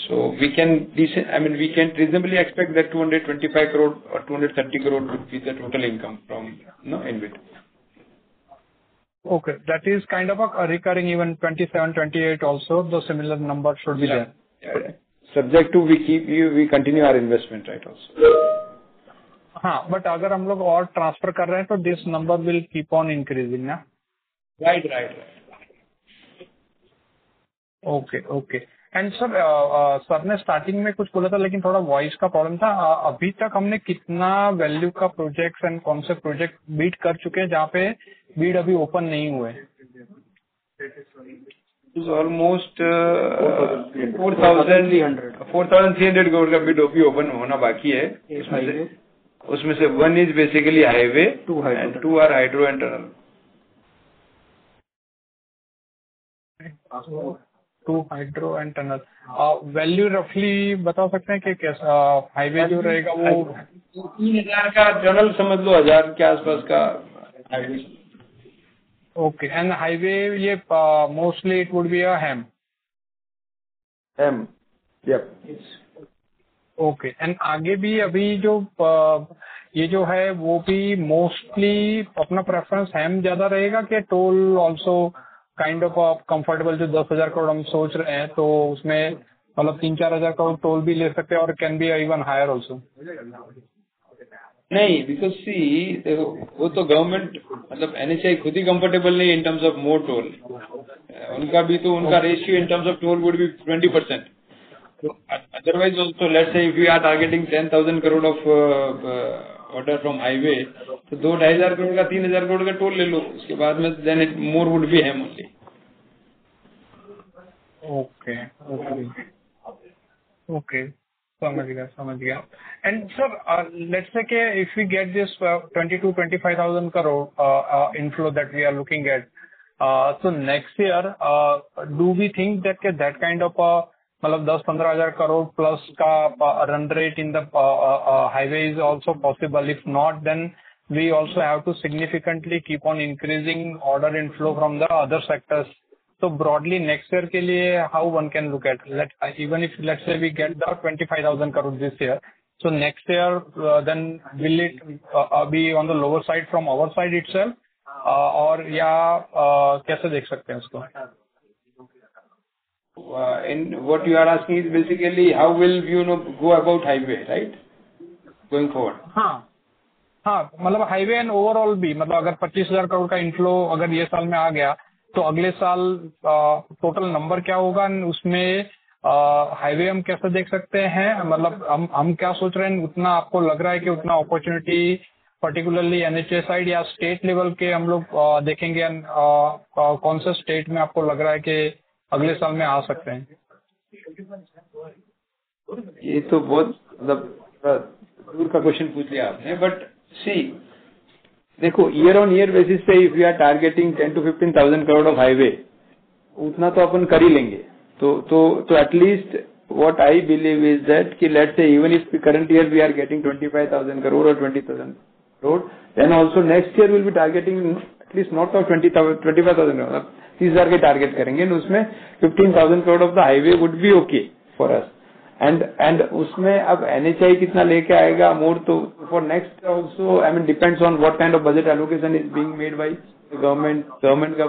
so we can reasonably expect that 225 crore or 230 crore would be the total income from InvIT. Okay, that is kind of a recurring even 27, 28 also, the similar number should be there. Yeah. Subject to we continue our investment, right, also. हाँ, but अगर हम लोग और transfer कर रहे हैं तो this number will keep on increasing, ना? Right. Okay. And sir sir ने स्टार्टिंग में कुछ बोला था लेकिन थोड़ा वॉइस का प्रॉब्लम था. अभी तक हमने कितना वैल्यू का प्रोजेक्ट एंड कौन से प्रोजेक्ट बीट कर चुके हैं जहाँ पे बीड अभी ओपन नहीं हुए? ऑलमोस्ट 4,300 करोड़ का बिड अभी ओपन होना बाकी है. उसमें से 1 is basically highway, 2 are hydro and tunnel. 2 hydro and tunnel. Value रफली बता सकते हैं कि कैसा हाईवे जो रहेगा वो 3,000 का टनल समझ लो, 1,000 के आसपास का हाईवे. ओके. एंड हाईवे ये mostly it would be a HAM. Yup. Okay. And आगे भी अभी जो ये जो है वो भी मोस्टली अपना प्रेफरेंस हैम ज्यादा रहेगा कि toll also kind of comfortable? जो 10,000 करोड़ हम सोच रहे हैं तो उसमें मतलब 3-4 हजार करोड़ टोल भी ले सकते हैं और can be even higher also. नहीं, बिकॉज सी वो तो गवर्नमेंट मतलब NHAI खुद ही कंफर्टेबल नहीं in terms of more toll. उनका भी तो उनका ratio in terms of toll would be 20%. Otherwise also, let's say if we are targeting 10,000 crore of order from highway, तो 2,500 करोड़ का 3,000 करोड़ का टोल ले लो. उसके बाद में then it more would be ham only. Okay. समझ गया. And sir, let's say कि if we get this 22,000-25,000 crore inflow that we are looking at, so next year, do we think that kind of मतलब 10-15 हजार करोड़ plus का run rate in the highway is also possible? If not then we also have to significantly keep on increasing order inflow from the other sectors. So broadly next year के लिए how one can look at even if let's say we get the 25,000 crore this year, so next year then will it be on the lower side from our side itself और या कैसे देख सकते हैं उसको? And what you are asking is basically how will go about highway, right? Going forward. हाँ, मतलब highway and overall भी मतलब अगर 25,000 करोड़ का इनफ्लो अगर ये साल में आ गया तो अगले साल टोटल नंबर क्या होगा, उसमें हाईवे हम कैसे देख सकते हैं? मतलब हम क्या सोच रहे हैं, उतना आपको लग रहा है कि उतना अपॉर्चुनिटी पर्टिकुलरली NHAI साइड या स्टेट लेवल के हम लोग देखेंगे? कौन से स्टेट में आपको लग रहा है कि अगले साल में आ सकते हैं? ये तो बहुत मतलब दूर का क्वेश्चन पूछ लिया आपने. बट सी देखो, ईयर ऑन ईयर बेसिस पे if you are targeting 10,000 to 15,000 crore of highway, उतना तो अपन कर ही लेंगे. तो at least what I believe is that कि let's say even if current year we are getting 25,000 crore और 20,000 crore, then also next year will be targeting at least not of 25,000 crore, 30,000 के टारगेट करेंगे. उसमें 15,000 crore of the highway would be okay for us. And उसमें अब NHAI कितना लेके आएगा मोर, तो for next also I mean depends on what kind of budget allocation is being made by government का.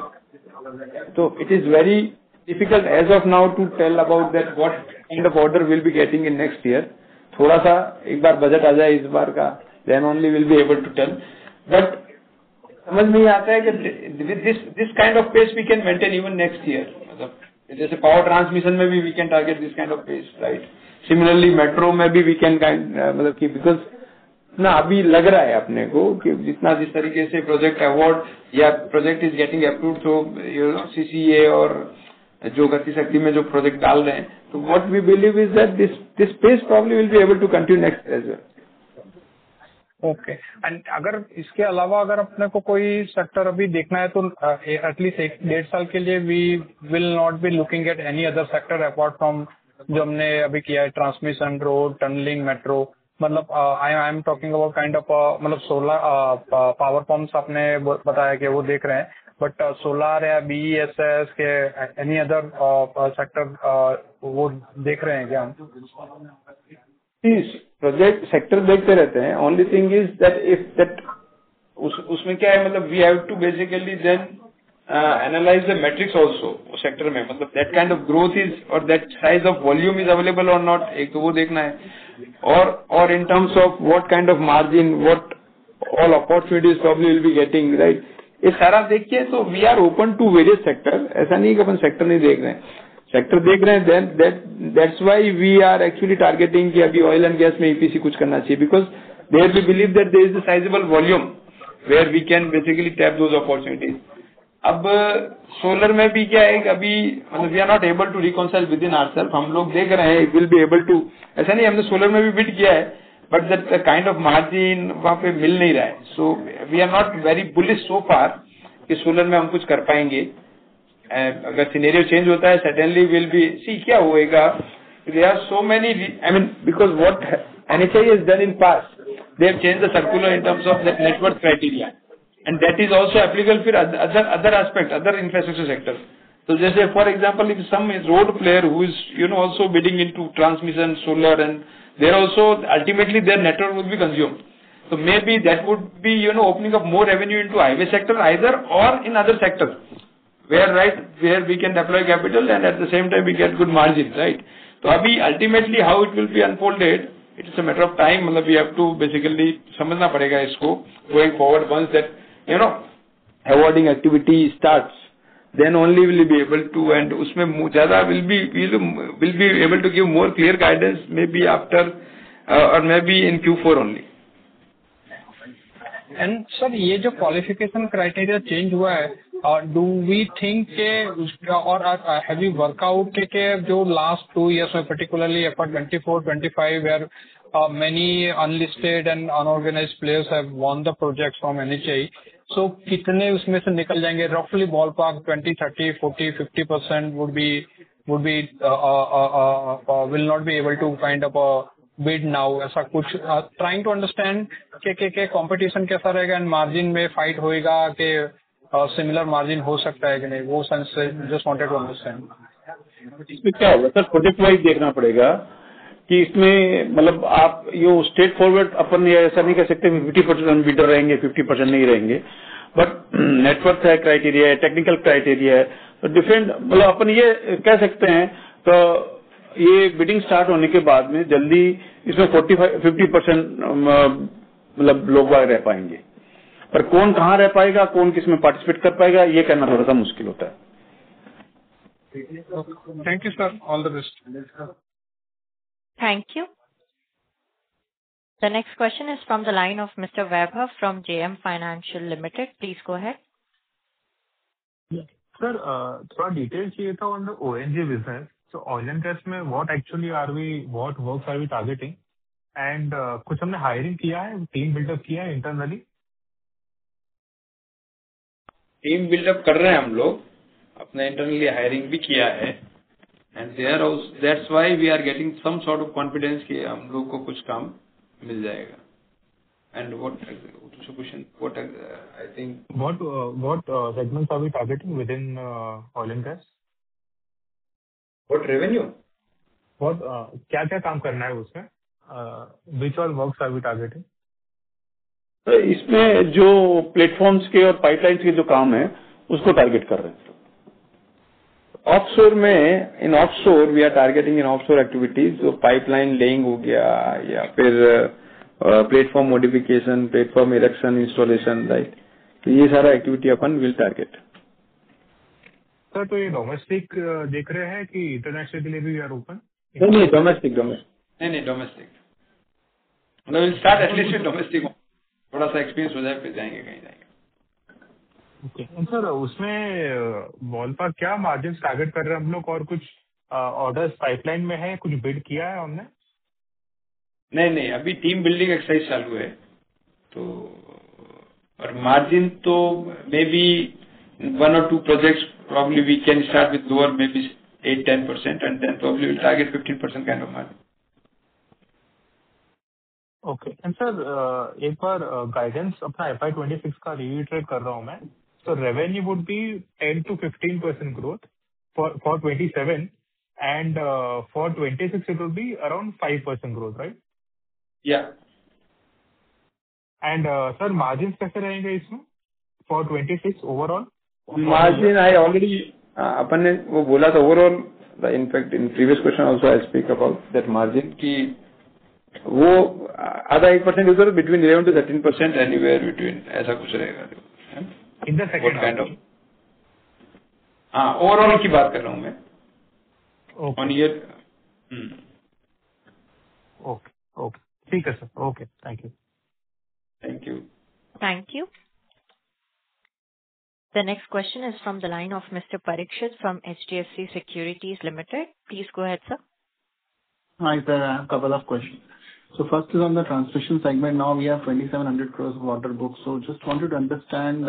तो it is very difficult as of now to tell about that what kind of order will be getting in next year. थोड़ा सा एक बार budget आ जाए इस बार का, then only will be able to tell. But समझ में आता है कि this kind of pace we can maintain even next year. मतलब जैसे पावर ट्रांसमिशन में भी we can target this kind of pace, right? Similarly metro में भी वी कैन मतलब कि बिकॉज ना अभी लग रहा है अपने को कि जिस तरीके से प्रोजेक्ट अवार्ड या project is getting approved through CCA और जो गति शक्ति में जो प्रोजेक्ट डाल रहे हैं, तो what we believe is that this pace probably will be able to continue next as well. Okay. And अगर इसके अलावा अगर अपने को कोई सेक्टर अभी देखना है तो एटलीस्ट 1-1.5 साल के लिए we will not be looking at any other sector apart from जो हमने अभी किया है, ट्रांसमिशन, रोड, टनलिंग, मेट्रो. मतलब I am talking about kind of मतलब सोलर पावर पंप्स आपने बताया कि वो देख रहे हैं, बट सोलर या BESS के एनी अदर सेक्टर वो देख रहे हैं क्या हम? प्रोजेक्ट सेक्टर देखते रहते हैं. Only thing is that if that उसमें क्या है, मतलब we have to basically then analyse the matrix also sector में, मतलब that kind of growth is और that size of volume is available और नॉट, एक तो वो देखना है. और in terms of what kind of margin, what all opportunities probably will be getting, right? ये सारा देखिए तो we are open to various sector. ऐसा नहीं कि अपन सेक्टर नहीं देख रहे हैं. सेक्टर देख रहे हैं, then that's why we are actually targeting कि अभी oil and gas में EPC कुछ करना चाहिए, because there we believe that there is a sizable volume where we can basically tap those opportunities. अब सोलर में भी क्या है कि अभी मतलब we are not able to reconcile with in ourselves, हम लोग देख रहे हैं विल बी एबल टू, ऐसा नहीं हमने सोलर में भी बिड किया है, but that kind of margin वहां पे मिल नहीं रहा है. So we are not very bullish so far कि सोलर में हम कुछ कर पाएंगे. अगर सिनेरियो चेंज होता है सडनली विल बी सी क्या होएगा. There are so many, I mean because what NHAI has done in past, they have changed the circular in terms of the net worth criteria. And that is also applicable for other aspect, other infrastructure sector. So just say, for example, if some road player who is, also bidding into transmission, solar, and there also, ultimately their network will be consumed. So maybe that would be, opening up more revenue into highway sector either or in other sectors. Where we can deploy capital and at the same time we get good margins, right? So abhi ultimately how it will be unfolded, it is a matter of time. मतलब we have to basically समझना पड़ेगा इसको going forward. Once that awarding activity starts, then only will be able to, and उसमें ज़्यादा will be able to give more clear guidance maybe after or maybe in Q4 only. And sir ये जो qualification criteria change हुआ है, do we think के और have you work out के जो लास्ट 2 years में particularly FY 24-25 where many unlisted and unorganized players have won the projects from NHAI, so कितने उसमें से निकल जाएंगे? roughly ballpark 20, 30, 40, 50% would be will not be able to kind of bid now, ऐसा कुछ trying to understand के competition कैसा रहेगा and margin में fight होएगा कि similar margin हो सकता है कि नहीं, वो sense just wanted to understand. इसमें क्या होगा सर, प्रोजेक्ट वाइज देखना पड़ेगा कि इसमें मतलब आप ये स्ट्रेट फॉरवर्ड अपन ये ऐसा नहीं कह सकते 50% बिडर रहेंगे 50% नहीं रहेंगे, बट नेटवर्क है, क्राइटेरिया है, टेक्निकल क्राइटेरिया है, तो डिफरेंट मतलब अपन ये कह सकते हैं. तो ये बिडिंग स्टार्ट होने के बाद में जल्दी इसमें 50% मतलब लोग रह पाएंगे, पर कौन कहाँ रह पाएगा, कौन किस में पार्टिसिपेट कर पाएगा, ये कहना थोड़ा सा मुश्किल होता है. Thank you sir, all the best. Thank you. The next question is from the line of Mr. Vaibhav from JM Financial Limited. Please go ahead. Sir, थोड़ा डिटेल चाहिए था on the ONG business. So oil and gas में what works are we targeting? And कुछ हमने hiring किया है, team buildup किया है internally? टीम बिल्डअप कर रहे हैं हम लोग, अपने इंटरनली हायरिंग भी किया है, and that's why we are getting some sort of confidence कि हम लोग को कुछ काम मिल जाएगा. And what I think What segments are we targeting within oil and gas? What revenue, क्या काम करना है उसमें? Which all works are we targeting? तो इसमें जो प्लेटफॉर्म्स के और पाइपलाइंस के जो काम है उसको टारगेट कर रहे हैं. ऑफशोर में, in offshore we are targeting in offshore activities, जो पाइपलाइन लेइंग हो गया या फिर platform modification, platform erection, installation, right. तो ये सारा एक्टिविटी अपन विल टारगेट. सर तो ये डोमेस्टिक देख रहे हैं कि इंटरनेशनल के लिए भी आर ओपन? नहीं, डोमेस्टिक. नहीं, डोमेस्टिक. मतलब will start at least with domestic, थोड़ा सा एक्सपीरियंस हो जाए फिर जाएंगे कहीं जाएंगे. ओके. सर उसमें बॉलपार्क क्या मार्जिन टारगेट कर रहे हैं हम लोग, और कुछ ऑर्डर्स पाइपलाइन में है, कुछ बिड किया है हमने? नहीं, अभी टीम बिल्डिंग एक्सरसाइज चालू है, तो और मार्जिन तो may B 1 or 2 projects probably we can start with lower, maybe 8-10%, and then probably we'll target 15% kind of margin. Okay. And sir एक बार गाइडेंस अपना FY 26 का रीइटरेट कर रहा हूँ मैं. So revenue would be 10 to 15% growth for 27, and for 26 it would be around 5% growth, right? Yeah. And sir margins कैसे रहेंगे इसमें for 26 overall? Margin I already अपन ने वो बोला था overall. In fact in previous question also I speak about that margin की वो आधा 1% उधर between 11 to 13% anywhere between, ऐसा कुछ रहेगा. In the second kind of, हाँ ओवरऑल की बात कर रहा हूँ मैं. Okay. On year. Okay. Okay. ठीक है sir. Okay. Thank you. Thank you. Thank you. The next question is from the line of Mr. Parikshit from HDFC Securities Limited. Please go ahead, sir. Hi, sir. I have a couple of questions. So first is on the transmission segment. Now we have 2,700 crores of order book. So just wanted to understand,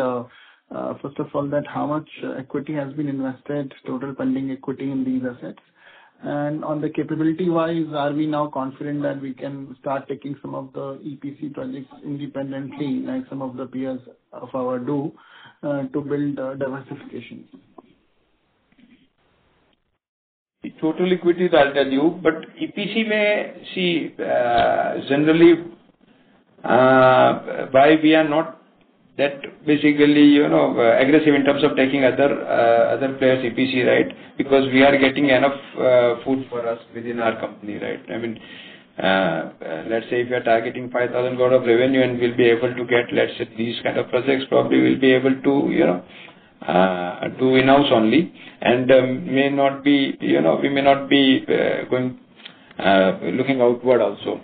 first of all, that how much equity has been invested, total pending equity in these assets. And on the capability wise, are we now confident that we can start taking some of the EPC projects independently, like some of the peers of our do, to build diversification? Total equity, I'll tell you, but EPC may see generally why we are not that basically aggressive in terms of taking other players EPC, right? Because we are getting enough food for us within our company, right? I mean, let's say if we are targeting 5,000 crore of revenue and we'll be able to get, let's say, these kind of projects, probably we'll be able to do in-house only, and may not be, we may not be going looking outward also.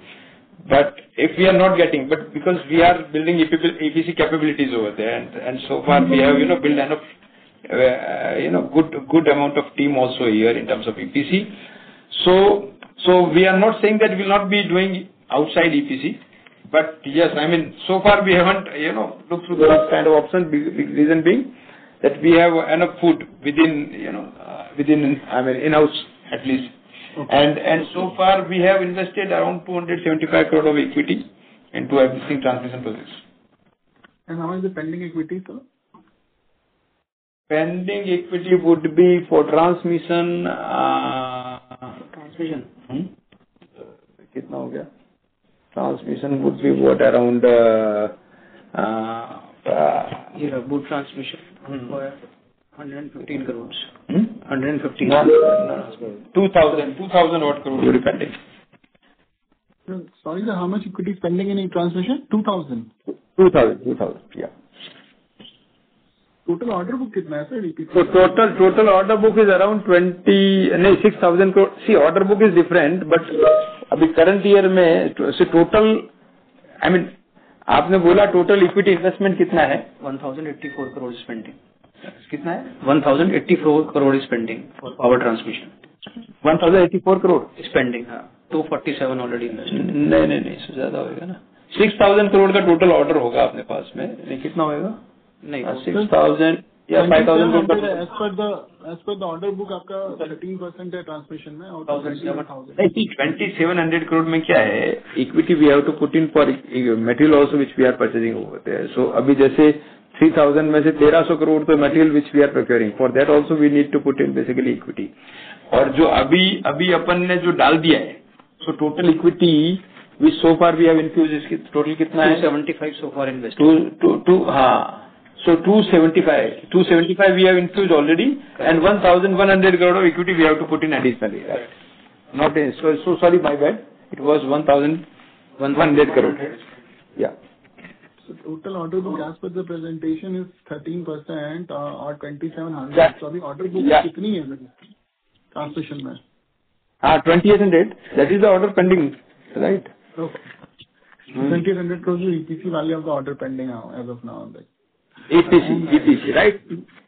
But if we are not getting, but because we are building EPC capabilities over there, and so far we have built enough good amount of team also here in terms of EPC. So we are not saying that we will not be doing outside EPC, but yes, I mean, so far we haven't looked through those kind of options. Big reason being that we have enough food within I mean in-house at least. Okay. And so far we have invested around 275 crore of equity into existing transmission projects. And how much is the pending equity, sir? Pending equity would be for transmission. कितना हो गया? Transmission would be what around boot transmission. 115 crores. 115 2,000 odd crores would be pending. Sorry, sir, how much equity is pending in transmission? 2,000. 2,000, yeah. Total order book कितना है sir? So total order book is around 6,000 crore. See, order book is different, but अभी current year में so total, I mean, आपने बोला total equity investment कितना है? 1,084 crores pending. कितना है? 1,084 crore is pending for power transmission. 1,084 crore is pending. 247 already invested. नहीं इससे ज्यादा होगा ना. 6,000 crore का total order होगा अपने पास में. नहीं कितना होगा? नहीं 6,000 या 5,000 crore. As per the order book आपका 13% है ट्रांसमिशन में और 2,700 crore में क्या है? Equity we have to put in for material also which we are purchasing over there. So अभी जैसे 3,000 में से 1,300 crore तो material which we are procuring. For that also we need to put in basically equity. और जो अभी अपन ने जो डाल दिया है, so total equity which so far we have infused इसकी total कितना है? 275 so far invested. हाँ. So 275 we have infused already, and 1,100 crore of equity we have to put in additionally. Right? Not in, so sorry, my bad. It was 1,100 crore. Yeah. So total order book as per the presentation is 13% or 2,700. So अभी order book कितनी है transmission में? 2,800. That is the order pending, right? Okay. 2,800 crores is EPC value of the order pending now as of now. Like. EPC, right?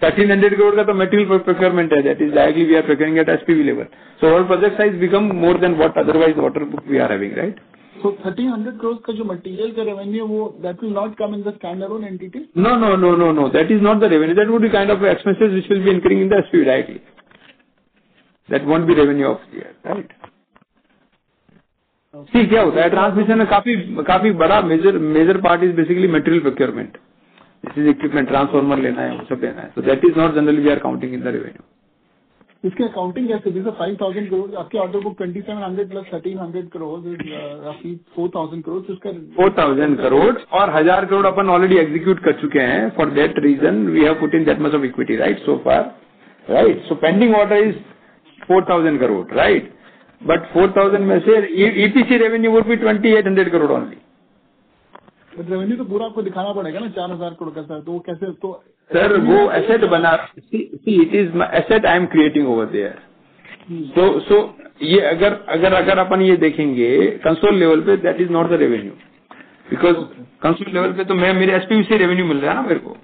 1,300 crore का तो material procurement है. That is directly we are procuring at SPV level. So our project size become more than what otherwise order book we are having, right? So 1,300 crores का जो material का revenue वो that will not come in the standalone entity? No. That is not the revenue. That would be kind of expenses which will be incurring in the SPV directly. That won't be revenue of the year, right? See क्या होता है transmission में काफी बड़ा major part is basically material procurement. This is equipment, transformer लेना है, वो सब लेना है. So that is not generally we are counting in the revenue. इसके अकाउंटिंग कैसे? जैसे 5,000 करोड़ आपके order book 2,700 plus 1,300 crore roughly 4,000 crore. 4,000 crore और 1,000 करोड़ अपन ऑलरेडी एग्जीक्यूट कर चुके हैं. For that reason we have put in that much of equity, right, so far, right. So pending order is 4,000 crore, right. But 4,000 में से EPC revenue would be 2,800 crore only. But revenue तो पूरा आपको दिखाना पड़ेगा ना 4,000 करोड़ का सर. तो वो कैसे? तो सर वो एसेट बना, see it is asset I am creating over there. So ये अगर अपन ये देखेंगे कंसोल लेवल पे, that is not the revenue, because consol level पे तो मैं मेरे एसपीवी से रेवेन्यू मिल रहा है ना मेरे को.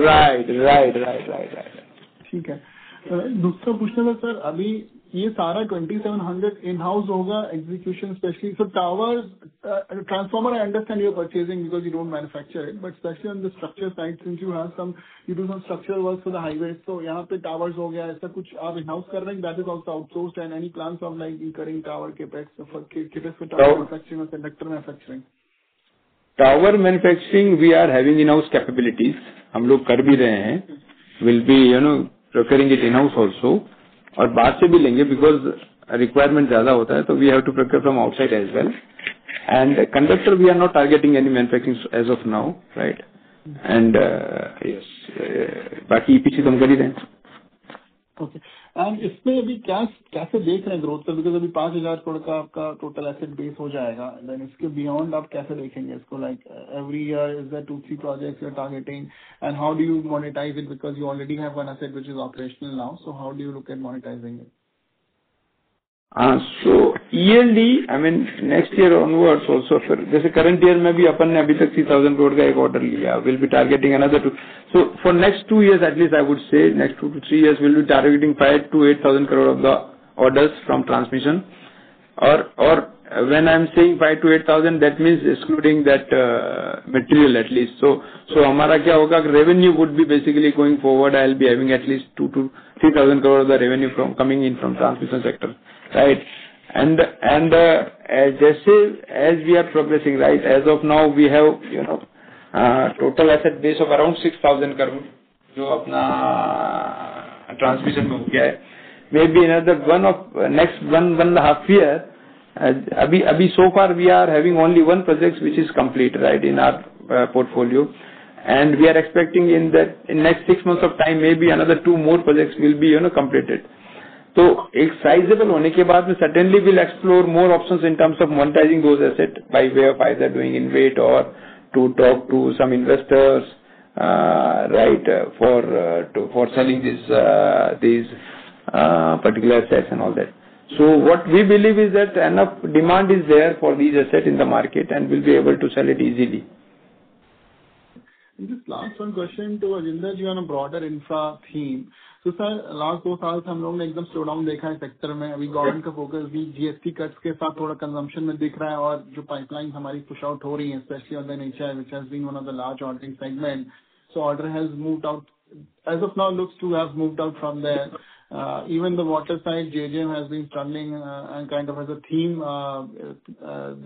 राइट. ठीक है. दूसरा पूछना था सर, अभी ये सारा 2700 इन हाउस होगा execution specially. So towers, transformer, I understand you are purchasing because you don't manufacture it, but specially on the structure side, since you have some, you do some structural work for the highways, तो यहाँ पे towers हो गया, ऐसा कुछ आप in house कर रहे हैं? That is also outsourced, and any plans of like incurring tower capex for tower manufacturing और conductor manufacturing? Tower manufacturing we are having in house capabilities, हम लोग कर भी रहे हैं. Will be procuring it in house also, और बाहर से भी लेंगे बिकॉज रिक्वायरमेंट ज्यादा होता है, तो we have to procure from outside as well. And conductor we are not targeting any manufacturing as of now, right. And yes, बाकी ईपीसी तो हम कर ही रहे हैं. ओके. एंड इसमें अभी कैसे देख रहे हैं ग्रोथ का? बिकॉज अभी 5,000 करोड़ का आपका टोटल एसेट बेस हो जाएगा, देन इसके बियॉन्ड आप कैसे देखेंगे इसको? Like every year is there 2-3 projects you are targeting, and how do you monetize it? Because you already have one asset which is operational now, so how do you look at monetizing it? So yearly, I mean next year onwards also, जैसे current year में भी अपन ने अभी तक 3,000 करोड़ का एक order लिया, we'll be targeting another 2. So for next 2 years at least, I would say next 2 to 3 years we'll be targeting 5,000 to 8,000 crore of the orders from transmission. Or when I'm saying 5,000 to 8,000, that means excluding that material at least. So हमारा क्या होगा? Revenue would be basically going forward, I'll be having at least 2,000 to 3,000 crore of the revenue coming in from transmission sector. Right. And जैसे as we are progressing, right, as of now we have total asset base of around 6,000 crore जो अपना transmission में हो गया है. Maybe another next one and a half year, अभी so far we are having only one project which is complete, right, in our portfolio, and we are expecting in next 6 months of time maybe another 2 more projects will be completed. तो एक sizeable होने के बाद में certainly will explore more options in terms of monetizing those assets by way of either doing InvIT or to talk to some investors, right, for selling these particular assets and all that. So what we believe is that enough demand is there for these assets in the market, and we'll be able to sell it easily. Just last one question to Ajinder ji on a broader infra theme. तो sir last 2 साल से हम लोगों ने एकदम slow down देखा है sector में. अभी गवर्नमेंट का फोकस भी जीएसटी कट्स के साथ थोड़ा कंजम्पशन में दिख रहा है, और जो पाइपलाइन हमारी पुश आउट हो रही है specially on the NHAI which has been one of the large ordering segment. So order has moved out as of now, looks to have moved out from there. Even the water side, JJM has been struggling, and kind of as a theme,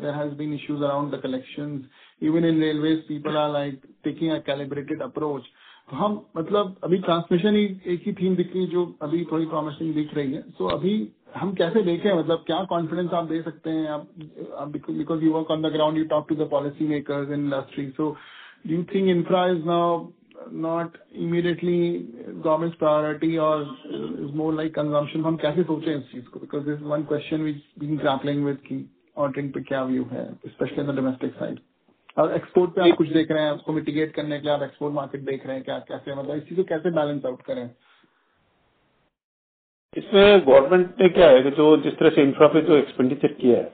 there has been issues around the collections. Even in railways, people are like taking a calibrated approach. तो हम मतलब अभी transmission ही एक ही theme दिख रही है जो अभी थोड़ी प्रॉमिसिंग दिख रही है. सो अभी हम कैसे देखें, मतलब क्या कॉन्फिडेंस आप दे सकते हैं आप because you work on the ground, you talk to the policy makers in industry. So do you think infra is now not immediately government's priority or is more like consumption? हम कैसे सोचें इस चीज को? Because this is one question which been grappling with कि ordering पे क्या view है, especially on the domestic side. और एक्सपोर्ट पे आप कुछ देख रहे हैं, उसको मिटिगेट करने के लिए आप एक्सपोर्ट मार्केट देख रहे हैं क्या, कैसे मतलब इस चीज को कैसे बैलेंस आउट करें? इसमें गवर्नमेंट ने क्या है कि जो जिस तरह से इंफ्रा पे जो एक्सपेंडिचर किया है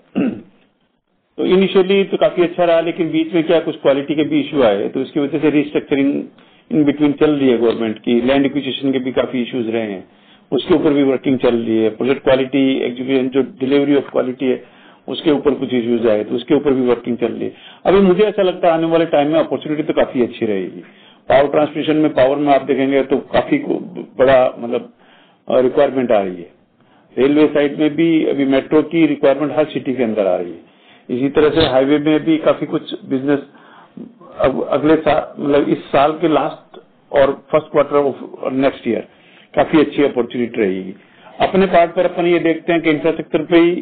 तो इनिशियली तो काफी अच्छा रहा, लेकिन बीच में क्या कुछ क्वालिटी के भी इश्यू आए, तो इसकी वजह से रिस्ट्रक्चरिंग इन बिटवीन चल रही है गवर्नमेंट की. लैंड एक्विजिशन के भी काफी इश्यूज रहे हैं, उसके ऊपर भी वर्किंग चल रही है. प्रोजेक्ट क्वालिटी एग्जीक्यूशन जो डिलीवरी ऑफ क्वालिटी है उसके ऊपर कुछ इश्यूज आए, तो उसके ऊपर भी वर्किंग चल रही है. अभी मुझे ऐसा लगता है आने वाले टाइम में अपॉर्चुनिटी तो काफी अच्छी रहेगी. पावर ट्रांसमिशन में पावर में आप देखेंगे तो काफी बड़ा मतलब रिक्वायरमेंट आ रही है. रेलवे साइड में भी अभी मेट्रो की रिक्वायरमेंट हर सिटी के अंदर आ रही है. इसी तरह से हाईवे में भी काफी कुछ बिजनेस अगले साल मतलब इस साल के लास्ट और first quarter of next year काफी अच्छी अपॉर्चुनिटी रहेगी. अपने पार्ट पर अपन ये देखते हैं कि इंफ्रास्ट्रक्चर पे ही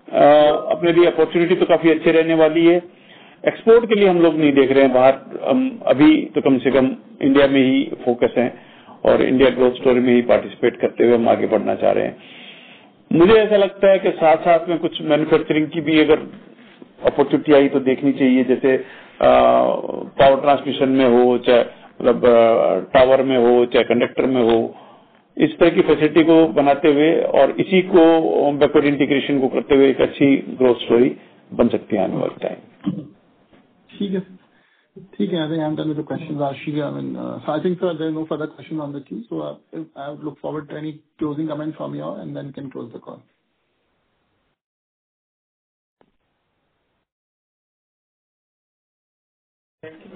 अपने लिए अपॉर्चुनिटी तो काफी अच्छी रहने वाली है. एक्सपोर्ट के लिए हम लोग नहीं देख रहे हैं बाहर, अभी तो कम से कम इंडिया में ही फोकस है और इंडिया ग्रोथ स्टोरी में ही पार्टिसिपेट करते हुए हम आगे बढ़ना चाह रहे हैं. मुझे ऐसा लगता है कि साथ साथ में कुछ मैन्युफैक्चरिंग की भी अगर अपॉर्चुनिटी आई तो देखनी चाहिए, जैसे पावर ट्रांसमिशन में हो, चाहे मतलब टावर में हो, चाहे कंडक्टर में हो, इस तरह की फैसिलिटी को बनाते हुए और इसी को बैकवर्ड इंटीग्रेशन को करते हुए एक अच्छी ग्रोथ स्टोरी बन सकती है आने वाले टाइम। ठीक है, ठीक है. I think I'm done with the questions, Ashi. I mean, so I think, sir, there are no further questions on the queue. So I would look forward to any closing comments from you all, and then we can close the call. Thank you,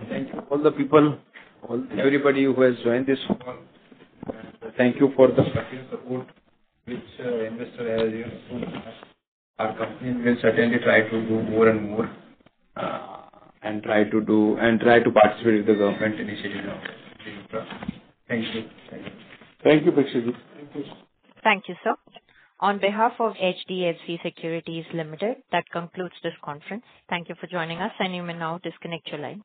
thank you all the people, everybody who has joined this call. Thank you for the continued support which investor has shown us. Our company will certainly try to do more and more, and try to participate with the government initiative of infra. Thank you. Thank you, Parikshit. Thank you, sir. On behalf of HDFC Securities Limited, that concludes this conference. Thank you for joining us, and you may now disconnect your line.